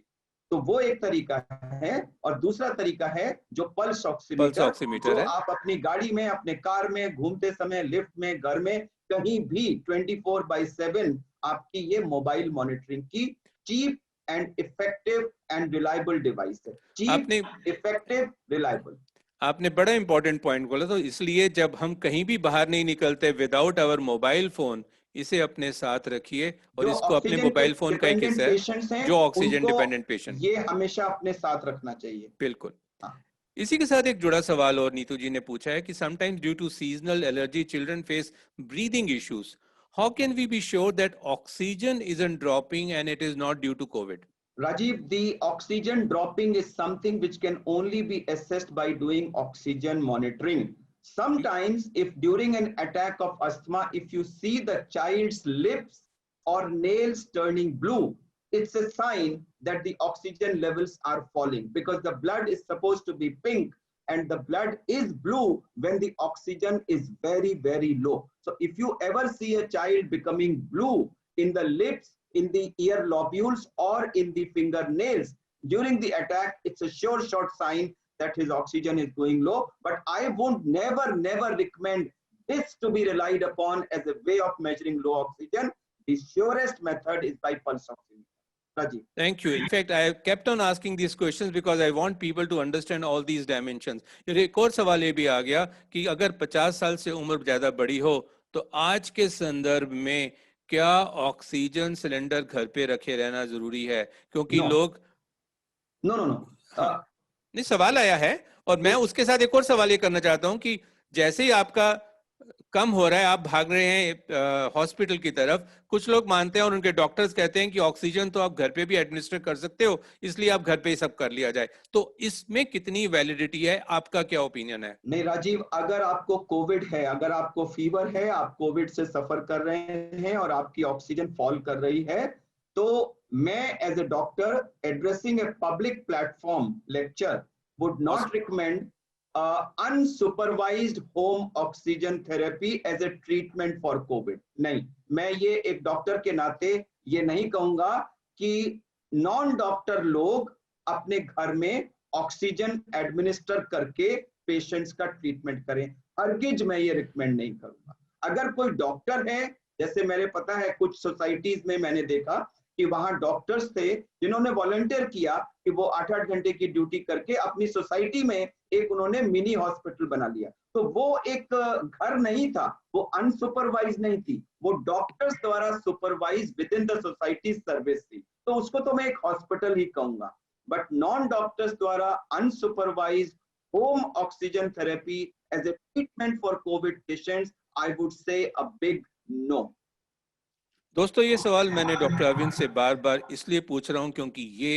तो वो एक तरीका है। और दूसरा तरीका है जो पल्स ऑक्सीमीटर, जो आप अपनी गाड़ी में, अपने कार में, घूमते समय, लिफ्ट में, घर में, कहीं भी 24/7 आपकी ये मोबाइल मॉनिटरिंग की cheap and effective and reliable device है। Cheap, effective, reliable. आपने बड़ा इंपॉर्टेंट पॉइंट बोला। तो इसलिए जब हम कहीं भी बाहर नहीं निकलते विदाउट आवर मोबाइल फोन, इसे अपने साथ रखिए और इसको अपने मोबाइल फोन का एक हिस्सा है, जो ऑक्सीजन डिपेंडेंट पेशेंट, ये हमेशा अपने साथ रखना चाहिए। बिल्कुल। इसी के साथ एक जुड़ा सवाल और नीतू जी ने पूछा है कि sometimes due to seasonal allergy children face breathing issues, how can we be sure that oxygen isn't dropping and it is not due to COVID? Rajiv, the oxygen dropping is something which can only be assessed by doing oxygen monitoring. Sometimes, if during an attack of asthma, if you see the child's lips or nails turning blue, it's a sign that the oxygen levels are falling, because the blood is supposed to be pink and the blood is blue when the oxygen is very, very low. So if you ever see a child becoming blue in the lips, in the ear lobules, or in the fingernails during the attack, it's a sure short sign that his oxygen is going low. But I would never recommend this to be relied upon as a way of measuring low oxygen. The surest method is by pulse oximeter. Rajiv. Thank you. In fact, I kept on asking these questions because I want people to understand all these dimensions. एक और सवाल ये भी आ गया कि अगर 50 साल से उम्र ज्यादा बड़ी हो तो आज के संदर्भ में क्या ऑक्सीजन सिलेंडर घर पे रखे रहना जरूरी है? क्योंकि लोग नो नहीं, सवाल आया है और मैं उसके साथ एक और सवाल ये करना चाहता हूं कि जैसे ही आपका कम हो रहा है, आप भाग रहे हैं हॉस्पिटल की तरफ। कुछ लोग मानते हैं और उनके डॉक्टर्स कहते हैं कि ऑक्सीजन तो आप घर पे भी एडमिनिस्टर कर सकते हो, इसलिए आप घर पे ही सब कर लिया जाए। तो इसमें कितनी वैलिडिटी है, आपका क्या ओपिनियन है? नहीं राजीव, अगर आपको कोविड है, अगर आपको फीवर है, आप कोविड से सफर कर रहे हैं और आपकी ऑक्सीजन फॉल कर रही है, तो मैं as a doctor addressing a public platform lecture would not recommend unsupervised home oxygen therapy as a treatment for covid. नहीं, मैं ये एक डॉक्टर के नाते ये नहीं कहूंगा कि नॉन डॉक्टर लोग अपने घर में ऑक्सीजन एडमिनिस्टर करके पेशेंट्स का ट्रीटमेंट करें। हरगिज मैं ये रिकमेंड नहीं करूंगा। अगर कोई डॉक्टर है, जैसे मेरे पता है कुछ सोसाइटीज में मैंने देखा कि वहां डॉक्टर्स थे जिन्होंने वॉलंटियर किया कि वो 8-8 घंटे की ड्यूटी करके अपनी सोसाइटी में एक उन्होंने मिनी हॉस्पिटल बना लिया। तो वो एक घर नहीं था, वो अनसुपरवाइज नहीं थी, वो डॉक्टर्स द्वारा supervise with in the society service थी, तो उसको तो मैं एक हॉस्पिटल ही कहूंगा। बट नॉन डॉक्टर्स द्वारा unsupervised home oxygen therapy as a treatment for COVID patients, I would say a big no. दोस्तों, ये सवाल मैंने डॉक्टर अरविंद से बार बार इसलिए पूछ रहा हूं क्योंकि ये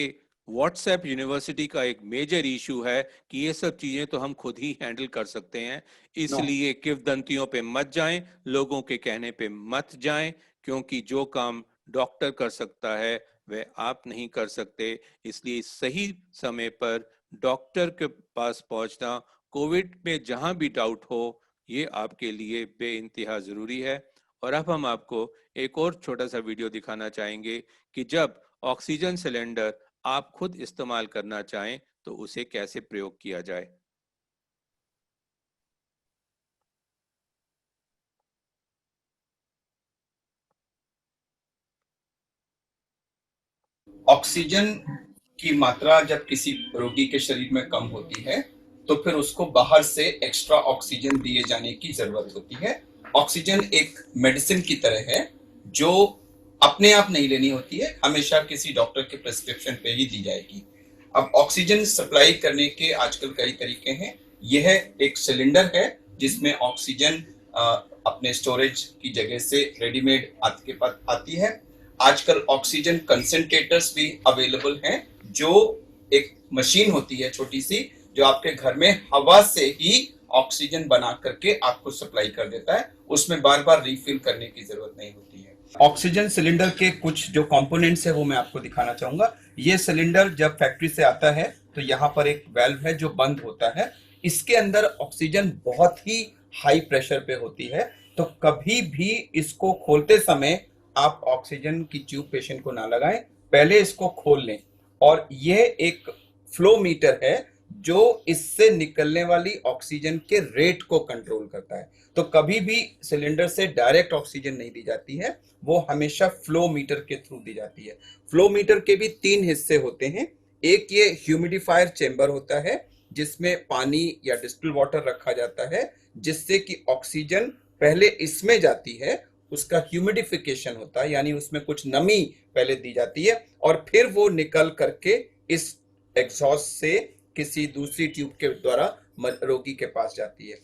व्हाट्सएप यूनिवर्सिटी का एक मेजर इशू है कि ये सब चीजें तो हम खुद ही हैंडल कर सकते हैं, इसलिए किंवदंतियों पे मत जाएं, लोगों के कहने पे मत जाएं, क्योंकि जो काम डॉक्टर कर सकता है वह आप नहीं कर सकते। इसलिए सही समय पर डॉक्टर के पास पहुंचना कोविड में जहां भी डाउट हो, ये आपके लिए बेइंतहा जरूरी है। और अब हम आपको एक और छोटा सा वीडियो दिखाना चाहेंगे कि जब ऑक्सीजन सिलेंडर आप खुद इस्तेमाल करना चाहें तो उसे कैसे प्रयोग किया जाए। ऑक्सीजन की मात्रा जब किसी रोगी के शरीर में कम होती है तो फिर उसको बाहर से एक्स्ट्रा ऑक्सीजन दिए जाने की जरूरत होती है। ऑक्सीजन एक मेडिसिन की तरह है जो अपने आप नहीं लेनी होती है, हमेशा किसी डॉक्टर के प्रिस्क्रिप्शन पे ही दी जाएगी। अब ऑक्सीजन सप्लाई करने के आजकल कई तरीके हैं। यह एक सिलेंडर है जिसमें ऑक्सीजन अपने स्टोरेज की जगह से रेडीमेड आपके पास आती है। आजकल ऑक्सीजन कंसंट्रेटर्स भी अवेलेबल हैं, जो एक मशीन होती है छोटी सी, जो आपके घर में हवा से ही ऑक्सीजन बना करके आपको सप्लाई कर देता है, उसमें बार बार रिफिल करने की जरूरत नहीं होती है। ऑक्सीजन सिलेंडर के कुछ जो कंपोनेंट्स है वो मैं आपको दिखाना चाहूंगा। ये सिलेंडर जब फैक्ट्री से आता है तो यहाँ पर एक वेल्व है जो बंद होता है। इसके अंदर ऑक्सीजन बहुत ही हाई प्रेशर पे होती है, तो कभी भी इसको खोलते समय आप ऑक्सीजन की ट्यूब पेशेंट को ना लगाएं, पहले इसको खोल लें। और यह एक फ्लो मीटर है जो इससे निकलने वाली ऑक्सीजन के रेट को कंट्रोल करता है। तो कभी भी सिलेंडर से डायरेक्ट ऑक्सीजन नहीं दी जाती है, वो हमेशा फ्लो मीटर के थ्रू दी जाती है। फ्लो मीटर के भी 3 हिस्से होते हैं। एक ये ह्यूमिडिफायर चेंबर होता है जिसमें पानी या डिस्टिल वाटर रखा जाता है, जिससे कि ऑक्सीजन पहले इसमें जाती है, उसका ह्यूमिडिफिकेशन होता है, यानी उसमें कुछ नमी पहले दी जाती है और फिर वो निकल करके इस एग्जॉस्ट से किसी दूसरी ट्यूब के द्वारा रोगी के पास जाती है।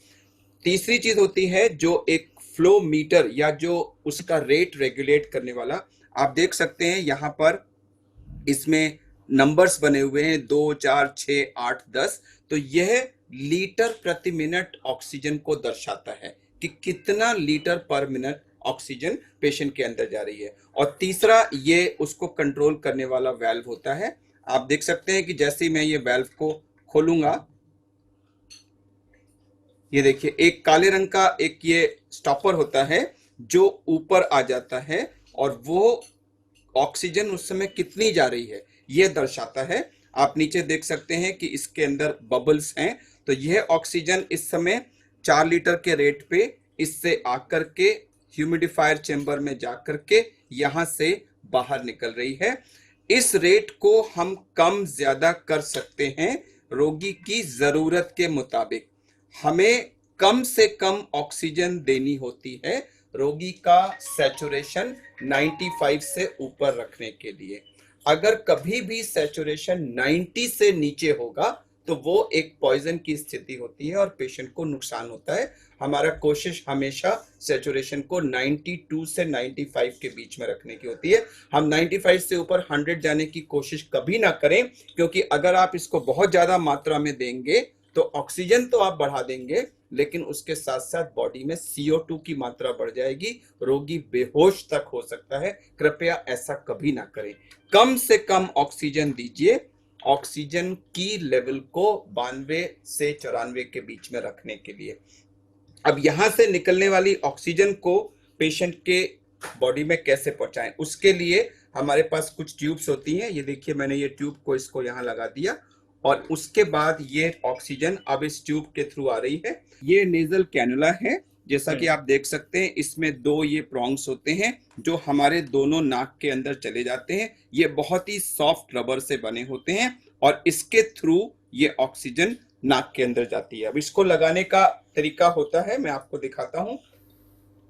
तीसरी चीज होती है जो एक फ्लो मीटर या जो उसका रेट रेगुलेट करने वाला, आप देख सकते हैं यहाँ पर इसमें नंबर्स बने हुए हैं 2, 4, 6, 8, 10। तो यह लीटर प्रति मिनट ऑक्सीजन को दर्शाता है कि कितना लीटर पर मिनट ऑक्सीजन पेशेंट के अंदर जा रही है। और तीसरा ये उसको कंट्रोल करने वाला वाल्व होता है। आप देख सकते हैं कि जैसे ही मैं ये वाल्व को खोलूंगा, ये देखिए एक काले रंग का एक ये स्टॉपर होता है जो ऊपर आ जाता है और वो ऑक्सीजन उस समय कितनी जा रही है ये दर्शाता है। आप नीचे देख सकते हैं कि इसके अंदर बबल्स हैं, तो यह ऑक्सीजन इस समय 4 लीटर के रेट पे इससे आकर के ह्यूमिडिफायर चेंबर में जाकर के यहां से बाहर निकल रही है। इस रेट को हम कम ज्यादा कर सकते हैं रोगी की जरूरत के मुताबिक। हमें कम से कम ऑक्सीजन देनी होती है रोगी का सैचुरेशन 95 से ऊपर रखने के लिए। अगर कभी भी सैचुरेशन 90 से नीचे होगा तो वो एक पॉइजन की स्थिति होती है और पेशेंट को नुकसान होता है। हमारा कोशिश हमेशा सैचुरेशन को 92 से 95 के बीच में रखने की होती है। हम 95 से ऊपर 100 जाने की कोशिश कभी ना करें, क्योंकि अगर आप इसको बहुत ज्यादा मात्रा में देंगे तो ऑक्सीजन तो आप बढ़ा देंगे, लेकिन उसके साथ साथ बॉडी में CO2 की मात्रा बढ़ जाएगी, रोगी बेहोश तक हो सकता है। कृपया ऐसा कभी ना करें। कम से कम ऑक्सीजन दीजिए, ऑक्सीजन की लेवल को 92 से 94 के बीच में रखने के लिए। अब यहां से निकलने वाली ऑक्सीजन को पेशेंट के बॉडी में कैसे पहुंचाएं, उसके लिए हमारे पास कुछ ट्यूब्स होती हैं। ये देखिए, मैंने ये ट्यूब को इसको यहां लगा दिया और उसके बाद ये ऑक्सीजन अब इस ट्यूब के थ्रू आ रही है। ये नेजल कैनुला है, जैसा कि आप देख सकते हैं। इसमें 2 ये प्रॉन्ग्स होते हैं जो हमारे दोनों नाक के अंदर चले जाते हैं। ये बहुत ही सॉफ्ट रबर से बने होते हैं और इसके थ्रू ये ऑक्सीजन नाक के अंदर जाती है। अब इसको लगाने का तरीका होता है, मैं आपको दिखाता हूं।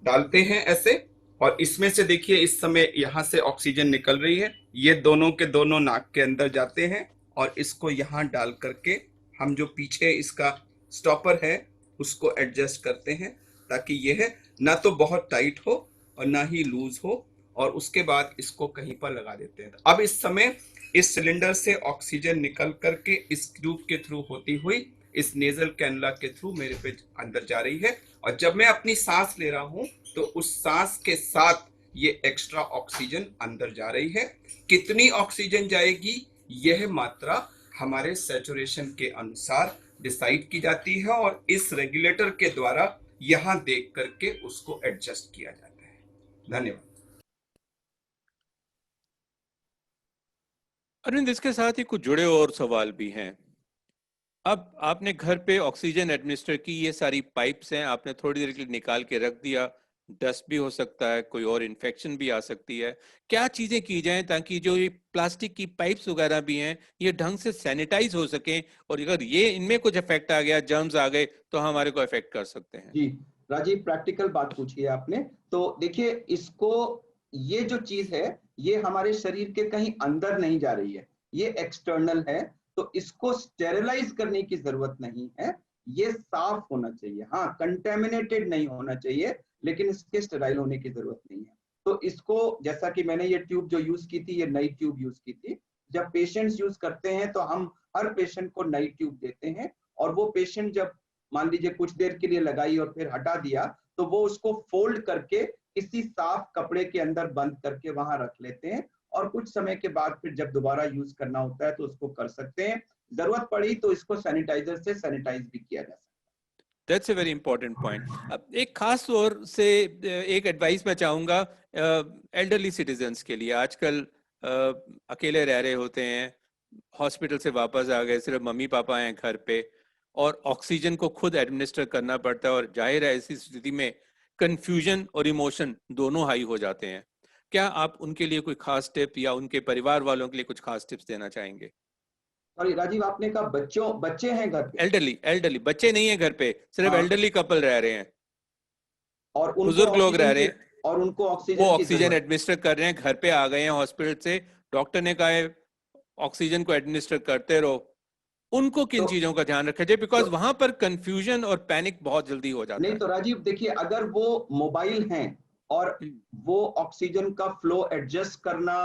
डालते हैं ऐसे और इसमें से देखिए इस समय यहां से ऑक्सीजन निकल रही है। ये दोनों के दोनों नाक के अंदर जाते हैं और इसको यहां डाल करके हम जो पीछे इसका स्टॉपर है उसको एडजस्ट करते हैं, ताकि यह ना तो बहुत टाइट हो और ना ही लूज हो, और उसके बाद इसको कहीं पर लगा देते हैं। अब इस समय इस सिलेंडर से ऑक्सीजन निकल करके इस ट्यूब के थ्रू होती हुई इस नेजल कैनुला के थ्रू मेरे पे अंदर जा रही है, और जब मैं अपनी सांस ले रहा हूं तो उस सांस के साथ ये एक्स्ट्रा ऑक्सीजन अंदर जा रही है। कितनी ऑक्सीजन जाएगी यह मात्रा हमारे सैचुरेशन के अनुसार डिसाइड की जाती है और इस रेगुलेटर के द्वारा यहां देख करके उसको एडजस्ट किया जाता है। धन्यवाद। अरविंद, इसके साथ ही कुछ जुड़े और सवाल भी हैं। अब आपने घर पे ऑक्सीजन एडमिनिस्टर की, ये सारी पाइप्स हैं, आपने थोड़ी देर के लिए निकाल के रख दिया, डस्ट भी हो सकता है, कोई और इन्फेक्शन भी आ सकती है। क्या चीजें की जाएं ताकि जो ये प्लास्टिक की पाइप्स वगैरह भी हैं ये ढंग से सैनिटाइज हो सकें, और अगर ये इनमें कुछ इफेक्ट आ गया, जर्म्स आ गए, तो हमारे को इफेक्ट कर सकते हैं? जी राजीव, प्रैक्टिकल बात पूछी है आपने। तो देखिए, इसको, ये जो चीज है ये हमारे शरीर के कहीं अंदर नहीं जा रही है, ये एक्सटर्नल है, तो इसको स्टेरिलाइज करने की जरूरत नहीं है। ये साफ होना चाहिए, हाँ, कंटेमिनेटेड नहीं होना चाहिए, लेकिन इसके स्टेराइल होने की जरूरत नहीं है। तो इसको, जैसा कि मैंने ये ट्यूब जो यूज की थी, ये नई ट्यूब यूज की थी। जब पेशेंट्स यूज करते हैं तो हम हर पेशेंट को नई ट्यूब देते हैं, और वो पेशेंट जब मान लीजिए कुछ देर के लिए लगाई और फिर हटा दिया, तो वो उसको फोल्ड करके किसी साफ कपड़े के अंदर बंद करके वहां रख लेते हैं, और कुछ समय के बाद फिर जब दोबारा यूज करना होता है तो उसको कर सकते हैं। जरूरत पड़ी तो इसको सैनिटाइजर से सैनिटाइज भी किया जा सकता है। That's a very important point. अब एक खास तौर से एक एडवाइस मैं चाहूंगा एल्डरली सिटीजन्स के लिए। आजकल अकेले रह रहे होते हैं, हॉस्पिटल से वापस आ गए, सिर्फ मम्मी पापा हैं घर पे, और ऑक्सीजन को खुद एडमिनिस्टर करना पड़ता है, और जाहिर है ऐसी स्थिति में कंफ्यूजन और इमोशन दोनों हाई हो जाते हैं। क्या आप उनके लिए कोई खास टिप या उनके परिवार वालों के लिए कुछ खास टिप्स देना चाहेंगे? सॉरी राजीव, आपने कहा बच्चे हैं घर पे? एल्डरली बच्चे नहीं है घर पे, सिर्फ हाँ, एल्डरली कपल रह रहे हैं, और उनको बुजुर्ग लोग रह ऑक्सीजन रहे की, हैं, और उनको वो ऑक्सीजन की ऑक्सीजन जरूरत। एडमिनिस्टर कर रहे हैं, घर पे आ गए हैं हॉस्पिटल से, डॉक्टर ने कहा है ऑक्सीजन को एडमिनिस्टर करते रहो। उनको किन तो चीजों का ध्यान रखा जाए, तो बिकॉज वहां पर कंफ्यूजन और पैनिक बहुत जल्दी हो जाता नहीं है। तो राजीव देखिए, अगर वो मोबाइल हैं और वो ऑक्सीजन का फ्लो एडजस्ट करना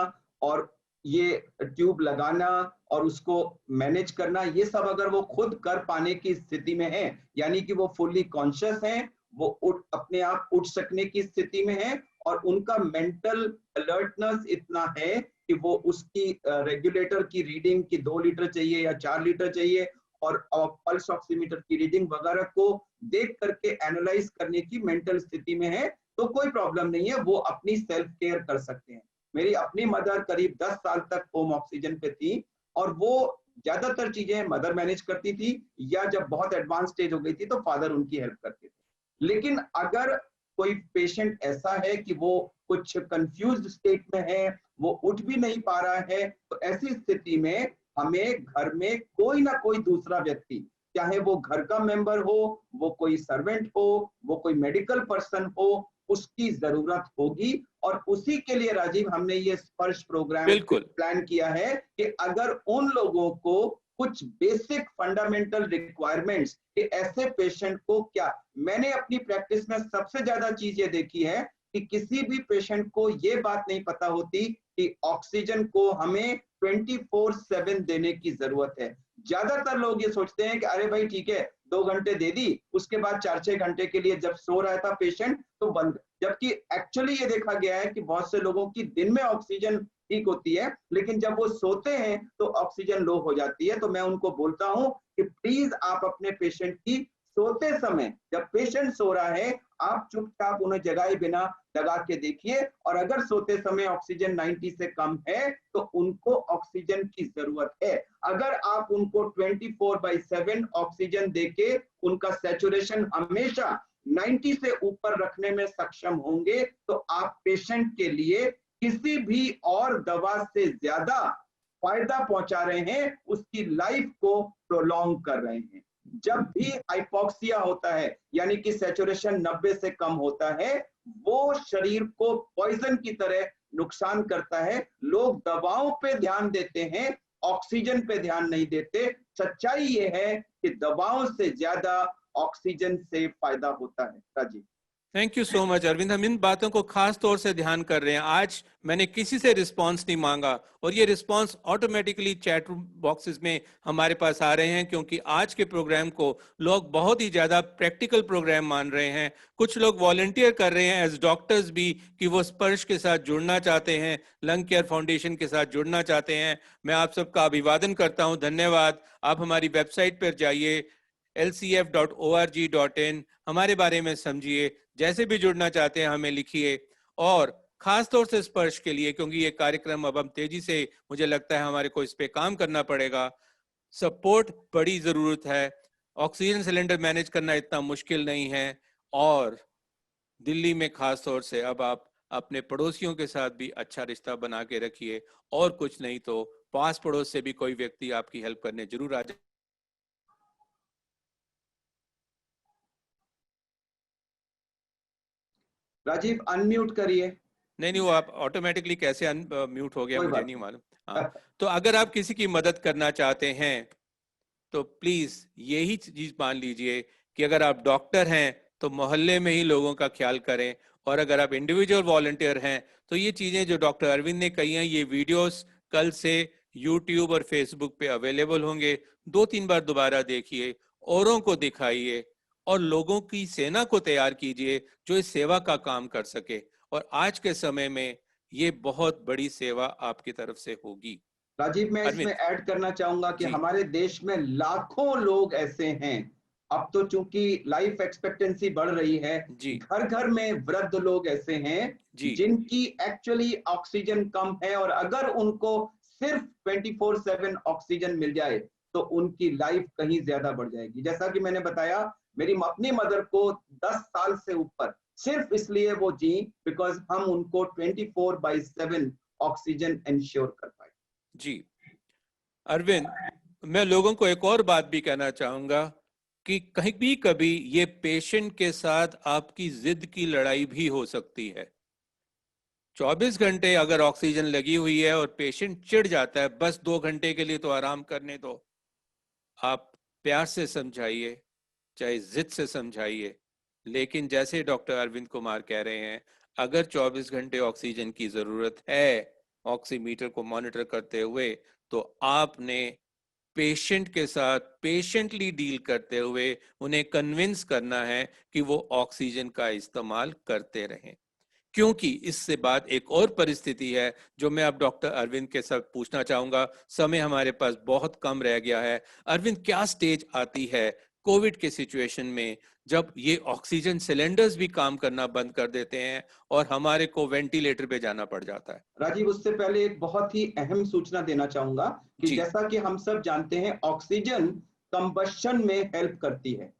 और ये ट्यूब लगाना और उसको मैनेज करना, ये सब अगर वो खुद कर पाने की स्थिति में है, यानी कि वो फुल्ली कॉन्शियस हैं, वो अपने आप उठ सकने की स्थिति में है, और उनका मेंटल अलर्टनेस इतना है कि वो उसकी रेगुलेटर की रीडिंग की 2 लीटर चाहिए या 4 लीटर चाहिए, और पल्स ऑक्सीमीटर की रीडिंग वगैरह को देख करके एनालाइज करने की मेंटल स्थिति में है, तो कोई प्रॉब्लम नहीं है, वो अपनी सेल्फ केयर कर सकते हैं। मेरी अपनी मदर करीब 10 साल तक होम ऑक्सीजन पे थी, और वो ज्यादातर चीजें मदर मैनेज करती थी, या जब बहुत एडवांस स्टेज हो गई थी तो फादर उनकी हेल्प करते थे। लेकिन अगर कोई पेशेंट ऐसा है कि वो कुछ कंफ्यूज्ड स्टेट में है, वो उठ भी नहीं पा रहा है, तो ऐसी स्थिति में हमें घर में कोई ना कोई दूसरा व्यक्ति, चाहे वो घर का मेंबर हो, वो कोई सर्वेंट हो, वो कोई मेडिकल पर्सन हो, उसकी जरूरत होगी। और उसी के लिए राजीव हमने ये स्पर्श प्रोग्राम बिल्कुल। प्लान किया है कि अगर उन लोगों को कुछ बेसिक फंडामेंटल रिक्वायरमेंट्स कि ऐसे पेशेंट को क्या, मैंने अपनी प्रैक्टिस में सबसे ज्यादा चीज ये देखी है कि किसी भी पेशेंट को ये बात नहीं पता होती कि ऑक्सीजन को हमें 24/7 देने की जरूरत है। ज्यादातर लोग ये सोचते हैं कि अरे भाई ठीक है 2 घंटे दे दी, उसके बाद 4-6 घंटे के लिए जब सो रहा था पेशेंट तो बंद। जबकि एक्चुअली ये देखा गया है कि बहुत से लोगों की दिन में ऑक्सीजन ठीक होती है, लेकिन जब वो सोते हैं तो ऑक्सीजन लो हो जाती है। तो मैं उनको बोलता हूं कि प्लीज आप अपने पेशेंट की सोते समय, जब पेशेंट सो रहा है, आप चुपचाप उन्हें जगाए बिना लगा के देखिए, और अगर सोते समय ऑक्सीजन 90 से कम है तो उनको ऑक्सीजन की जरूरत है। अगर आप उनको 24/7 ऑक्सीजन देके उनका सैचुरेशन हमेशा 90 से ऊपर रखने में सक्षम होंगे तो आप पेशेंट के लिए किसी भी और दवा से ज्यादा फायदा पहुंचा रहे हैं, उसकी लाइफ को प्रोलॉन्ग कर रहे हैं। जब भी हाइपोक्सिया होता है यानी कि सैचुरेशन 90 से कम होता है, वो शरीर को पॉइजन की तरह नुकसान करता है। लोग दवाओं पे ध्यान देते हैं, ऑक्सीजन पे ध्यान नहीं देते। सच्चाई ये है कि दवाओं से ज्यादा ऑक्सीजन से फायदा होता है। Rajiv, thank you so much Arvind, हम इन बातों को खास तौर से ध्यान कर रहे हैं। आज मैंने किसी से रिस्पांस नहीं मांगा और ये रिस्पांस ऑटोमेटिकली चैट बॉक्सेस में हमारे पास आ रहे हैं, क्योंकि आज के प्रोग्राम को लोग बहुत ही ज्यादा प्रैक्टिकल प्रोग्राम मान रहे हैं। कुछ लोग वॉलंटियर कर रहे हैं एज डॉक्टर्स भी कि वो स्पर्श के साथ जुड़ना चाहते हैं, लंग केयर फाउंडेशन के साथ जुड़ना चाहते हैं। मैं आप सबका अभिवादन करता हूं, धन्यवाद। आप हमारी वेबसाइट पर जाइए lcf.org.in, हमारे बारे में समझिए। जैसे भी जुड़ना चाहते हैं हमें लिखिए, और खास तौर से स्पर्श के लिए, क्योंकि ये कार्यक्रम अब हम तेजी से, मुझे लगता है हमारे को इस पे काम करना पड़ेगा। सपोर्ट बड़ी जरूरत है। ऑक्सीजन सिलेंडर मैनेज करना इतना मुश्किल नहीं है, और दिल्ली में खास तौर से अब आप अपने पड़ोसियों के साथ भी अच्छा रिश्ता बना के रखिए, और कुछ नहीं तो पास पड़ोस से भी कोई व्यक्ति आपकी हेल्प करने जरूर आ जाए। राजीव अनम्यूट करिए। नहीं, वो आप ऑटोमेटिकली कैसे म्यूट हो गया कोई मुझे बात नहीं नहीं। मालूम। हाँ, तो अगर आप किसी की मदद करना चाहते हैं तो प्लीज यही चीज मान लीजिए कि अगर आप डॉक्टर हैं तो मोहल्ले में ही लोगों का ख्याल करें, और अगर आप इंडिविजुअल वॉलंटियर हैं तो ये चीजें जो डॉक्टर अरविंद ने कही हैं, ये वीडियोस कल से यूट्यूब और फेसबुक पे अवेलेबल होंगे। 2-3 बार दोबारा देखिए, औरों को दिखाइए, और लोगों की सेना को तैयार कीजिए जो इस सेवा का काम कर सके। और आज के समय में ये बहुत बड़ी सेवा आपकी तरफ से होगी। राजीव, मैं इसमें अरविंद ऐड करना चाहूंगा कि जी। हमारे देश में लाखों लोग ऐसे हैं। अब तो चूंकि लाइफ एक्सपेक्टेंसी बढ़ रही है, जी। घर घर में वृद्ध लोग ऐसे हैं जी। जिनकी एक्चुअली ऑक्सीजन कम है, और अगर उनको सिर्फ 24/7 ऑक्सीजन मिल जाए तो उनकी लाइफ कहीं ज्यादा बढ़ जाएगी। जैसा कि मैंने बताया, मेरी अपनी मदर को 10 साल से ऊपर सिर्फ इसलिए वो जी बिकॉज हम उनको 24/7 ऑक्सीजन इंश्योर कर पाए। जी अरविंद, मैं लोगों को एक और बात भी कहना चाहूंगा कि कहीं भी कभी ये पेशेंट के साथ आपकी जिद की लड़ाई भी हो सकती है। 24 घंटे अगर ऑक्सीजन लगी हुई है और पेशेंट चिढ़ जाता है, बस 2 घंटे के लिए तो आराम करने दो, आप प्यार से समझाइए, चाहे जिद से समझाइए। लेकिन जैसे डॉक्टर अरविंद कुमार कह रहे हैं, अगर 24 घंटे ऑक्सीजन की जरूरत है ऑक्सीमीटर को मॉनिटर करते हुए, तो आपने पेशेंट के साथ पेशेंटली डील करते हुए उन्हें कन्विंस करना है कि वो ऑक्सीजन का इस्तेमाल करते रहें। क्योंकि इससे बाद एक और परिस्थिति है जो मैं अब डॉक्टर अरविंद के साथ पूछना चाहूंगा। समय हमारे पास बहुत कम रह गया है। अरविंद, क्या स्टेज आती है कोविड के सिचुएशन में जब ये ऑक्सीजन सिलेंडर्स भी काम करना बंद कर देते हैं और हमारे को वेंटिलेटर पे जाना पड़ जाता है? राजीव, उससे पहले एक बहुत ही अहम सूचना देना चाहूंगा कि जी। जैसा कि हम सब जानते हैं, ऑक्सीजन कंबशन में हेल्प करती है।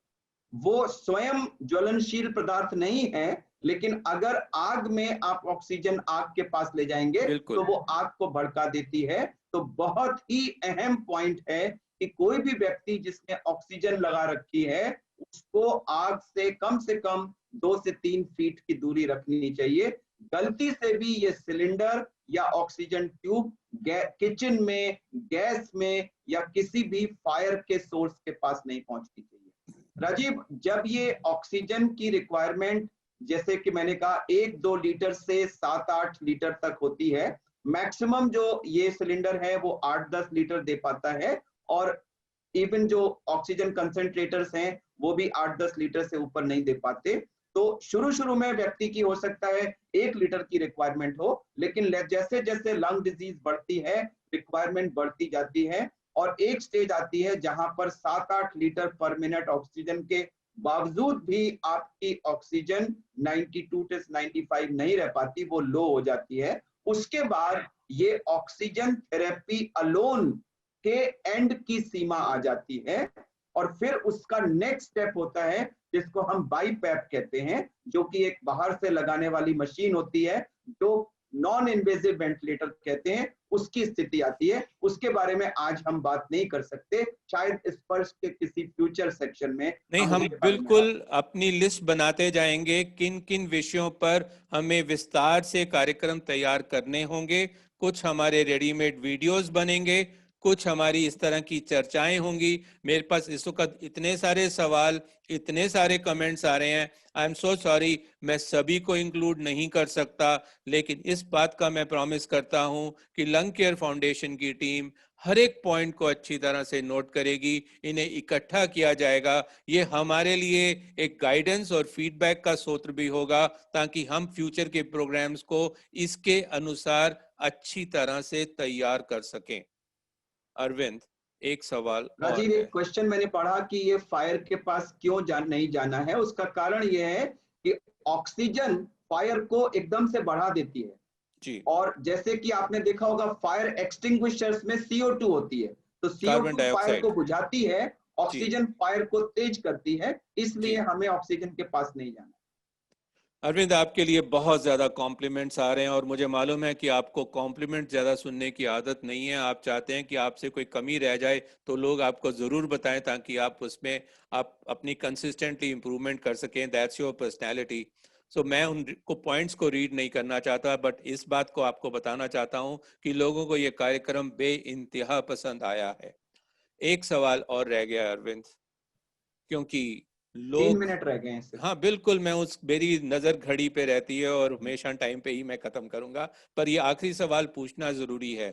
वो स्वयं ज्वलनशील पदार्थ नहीं है, लेकिन अगर आग में आप ऑक्सीजन आग के पास ले जाएंगे बिल्कुल। तो वो आग को भड़का देती है। तो बहुत ही अहम पॉइंट है कि कोई भी व्यक्ति जिसने ऑक्सीजन लगा रखी है उसको आग से कम 2 से 3 फीट की दूरी रखनी चाहिए। गलती से भी ये सिलेंडर या ऑक्सीजन ट्यूब किचन में, गैस में या किसी भी फायर के सोर्स के पास नहीं पहुंचनी चाहिए। राजीव, जब ये ऑक्सीजन की रिक्वायरमेंट जैसे कि मैंने कहा 1-2 लीटर से 7-8 लीटर तक होती है, मैक्सिमम जो ये सिलेंडर है वो 8-10 लीटर दे पाता है, और इवन जो ऑक्सीजन कंसंट्रेटर्स हैं वो भी 8-10 लीटर से ऊपर नहीं दे पाते। तो शुरू में व्यक्ति की हो सकता है 1 लीटर की रिक्वायरमेंट हो, लेकिन जैसे जैसे लंग डिजीज बढ़ती है, रिक्वायरमेंट बढ़ती जाती है, और एक स्टेज आती है जहां पर 7-8 लीटर पर मिनट ऑक्सीजन के बावजूद भी आपकी ऑक्सीजन 92 से 95 नहीं रह पाती, वो लो हो जाती है। उसके बाद ये ऑक्सीजन थेरेपी अलोन के एंड की सीमा आ जाती है, और फिर उसका नेक्स्ट स्टेप होता है जिसको हम बाईपैप कहते हैं, जो कि एक बाहर से लगाने वाली मशीन होती है, जो नॉन इन्वेजिव वेंटिलेटर कहते हैं, उसकी स्थिति आती है। उसके बारे में आज हम बात नहीं कर सकते, शायद स्पर्श के किसी फ्यूचर सेक्शन में नहीं, हम बिल्कुल अपनी लिस्ट बनाते जाएंगे किन किन विषयों पर हमें विस्तार से कार्यक्रम तैयार करने होंगे। कुछ हमारे रेडीमेड वीडियोस बनेंगे, कुछ हमारी इस तरह की चर्चाएं होंगी। मेरे पास इस वक्त इतने सारे सवाल, इतने सारे कमेंट्स आ रहे हैं, आई एम सो सॉरी, मैं सभी को इंक्लूड नहीं कर सकता, लेकिन इस बात का मैं प्रॉमिस करता हूं कि लंग केयर फाउंडेशन की टीम हर एक पॉइंट को अच्छी तरह से नोट करेगी, इन्हें इकट्ठा किया जाएगा। ये हमारे लिए एक गाइडेंस और फीडबैक का स्रोत भी होगा, ताकि हम फ्यूचर के प्रोग्राम्स को इसके अनुसार अच्छी तरह से तैयार कर सकें। अरविंद, एक सवाल और राजीव, है। एक क्वेश्चन मैंने पढ़ा कि ये फायर के पास क्यों नहीं जाना है। उसका कारण ये है कि ऑक्सीजन फायर को एकदम से बढ़ा देती है जी, और जैसे कि आपने देखा होगा फायर एक्सटिंग्विशर्स में CO2 होती है, तो कार्बन CO2 फायर डाइऑक्साइड। को बुझाती है, जी, ऑक्सीजन फायर को तेज करती है, इसलिए जी। हमें ऑक्सीजन के पास नहीं जाना। अरविंद, आपके लिए बहुत ज्यादा कॉम्प्लीमेंट्स आ रहे हैं और मुझे मालूम है कि आपको कॉम्प्लीमेंट ज्यादा सुनने की आदत नहीं है। आप चाहते हैं कि आपसे कोई कमी रह जाए तो लोग आपको जरूर बताएं, ताकि आप उसमें आप अपनी कंसिस्टेंटली इंप्रूवमेंट कर सकें। That's your personality. सो मैं उनको पॉइंट्स को रीड नहीं करना चाहता, बट इस बात को आपको बताना चाहता हूं कि लोगों को ये कार्यक्रम बेइंतहा पसंद आया है। एक सवाल और रह गया अरविंद, क्योंकि 3 लोग, मिनट रह गए हैं सिर्फ। हाँ बिल्कुल, मैं उस मेरी नजर घड़ी पे रहती है और हमेशा टाइम पे ही मैं खत्म करूंगा, पर ये आखिरी सवाल पूछना जरूरी है,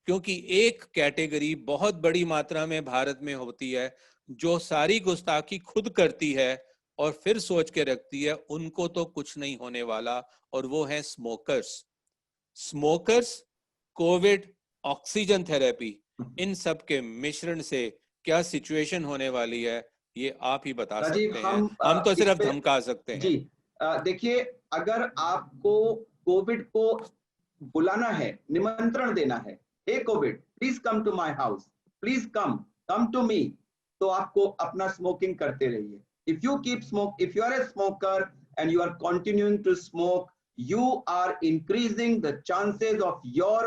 क्योंकि एक कैटेगरी बहुत बड़ी मात्रा में भारत में होती है जो सारी गुस्ताखी खुद करती है और फिर सोच के रखती है उनको तो कुछ नहीं होने वाला, और वो है smokers. Smokers, covid, oxygen therapy, इन सब के मिश्रण से क्या सिचुएशन होने वाली है, ये आप ही बता राजीव, सकते हैं। हम हम तो इस सिर्फ पे धमका सकते जी हैं। देखिए, अगर आपको कोविड को बुलाना है, निमंत्रण देना है, hey covid please come to my house, please come to me, तो आपको अपना स्मोकिंग करते रहिए। If you are a smoker and you are continuing to smoke, you are increasing the chances of your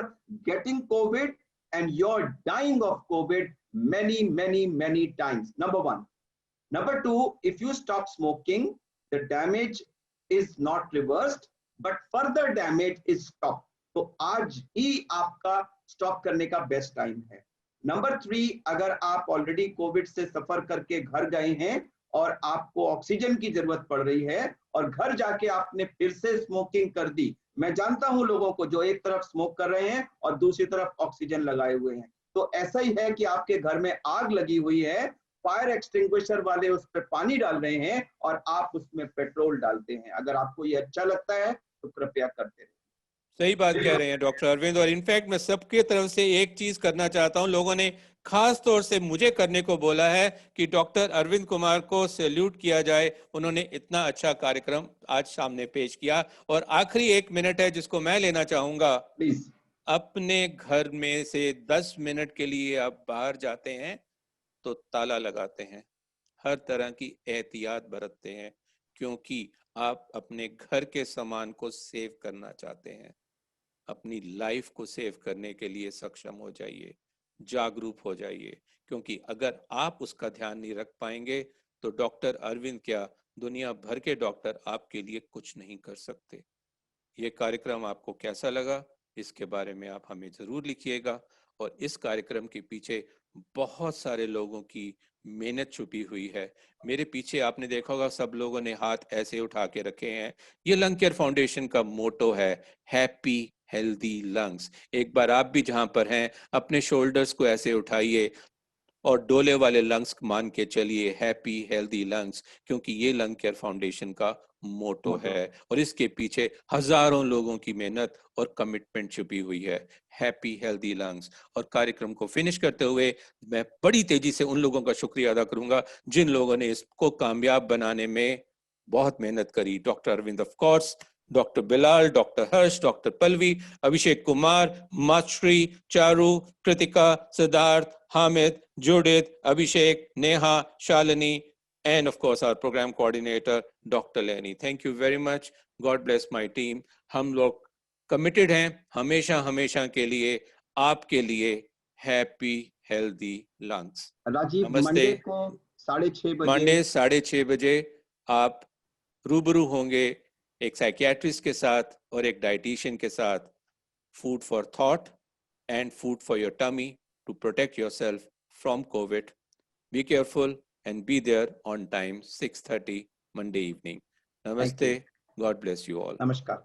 getting COVID and your dying of COVID many times. Number one. Number two, if you stop smoking, the damage is not reversed, but further damage is stopped. तो आज ही आपका stop करने का best time है। Number 3, अगर आप already Covid से सफर करके घर गए हैं और आपको ऑक्सीजन की जरूरत पड़ रही है और घर जाके आपने फिर से स्मोकिंग कर दी, मैं जानता हूं लोगों को जो एक तरफ स्मोक कर रहे हैं और दूसरी तरफ ऑक्सीजन लगाए हुए हैं, तो ऐसा ही है कि आपके घर में आग लगी हुई है, फायर एक्सटिंग्विशर वाले उस पर पानी डाल रहे हैं और आप उसमें पेट्रोल डालते हैं। अगर आपको ये अच्छा लगता है तो कृपया करते रहिए। सही बात कह रहे हैं डॉक्टर अरविंद, और इनफैक्ट मैं सबके तरफ से एक चीज करना चाहता हूं। लोगों ने खास तौर से मुझे करने को बोला है कि डॉक्टर अरविंद कुमार को सैल्यूट किया जाए, उन्होंने इतना अच्छा कार्यक्रम आज सामने पेश किया। और आखिरी 1 मिनट है जिसको मैं लेना चाहूंगा। प्लीज। अपने घर में से 10 मिनट के लिए आप बाहर जाते हैं तो ताला लगाते हैं, हर तरह की एहतियात बरतते हैं, क्योंकि आप अपने घर के सामान को सेव करना चाहते हैं। अपनी लाइफ को सेव करने के लिए सक्षम हो जाइए, जागरूक हो जाइए, क्योंकि अगर आप उसका ध्यान नहीं रख पाएंगे तो डॉक्टर अरविंद क्या, दुनिया भर के डॉक्टर आपके लिए कुछ नहीं कर सकते। ये कार्यक्रम आपको कैसा लगा, इसके बारे में आप हमें जरूर लिखिएगा। और इस कार्यक्रम के पीछे बहुत सारे लोगों की मेहनत छुपी हुई है। मेरे पीछे आपने देखा होगा सब लोगों ने हाथ ऐसे उठा के रखे हैं। ये लंग केयर फाउंडेशन का मोटो है, हैप्पी हेल्दी लंग्स। एक बार आप भी जहां पर हैं अपने शोल्डर्स को ऐसे उठाइए और डोले वाले लंग्स मान के चलिए, हैप्पी हेल्दी लंग्स, क्योंकि ये लंग केयर फाउंडेशन का मोटो है और इसके पीछे हजारों लोगों की मेहनत और कमिटमेंट छुपी हुई है, हैप्पी हेल्दी लंग्स। और कार्यक्रम को फिनिश करते हुए मैं बड़ी तेजी से उन लोगों का शुक्रिया अदा करूंगा जिन लोगों ने इसको कामयाब बनाने में बहुत मेहनत करी। Doctor Arvind of course, doctor Bilal, doctor Harsh, doctor Pallavi, Abhishek Kumar, Mashri, Charu, Kritika, Siddharth, Hamid, Judith, Abhishek, Neha, Shalini, and of course our program coordinator, Dr. Lenny. Thank you very much. God bless my team. हम लोग committed हैं हमेशा हमेशा के लिए आपके लिए हैप्पी हेल्दी लंग्स। राजीव, नमस्ते। मंडे को 6:30 बजे, मंडे 6:30 बजे आप रूबरू होंगे एक साइकियाट्रिस्ट के साथ और एक डाइटिशियन के साथ, food for thought and food for your tummy to protect yourself from COVID. Be careful and be there on time, 6:30 Monday evening. Namaste. God bless you all. नमस्कार।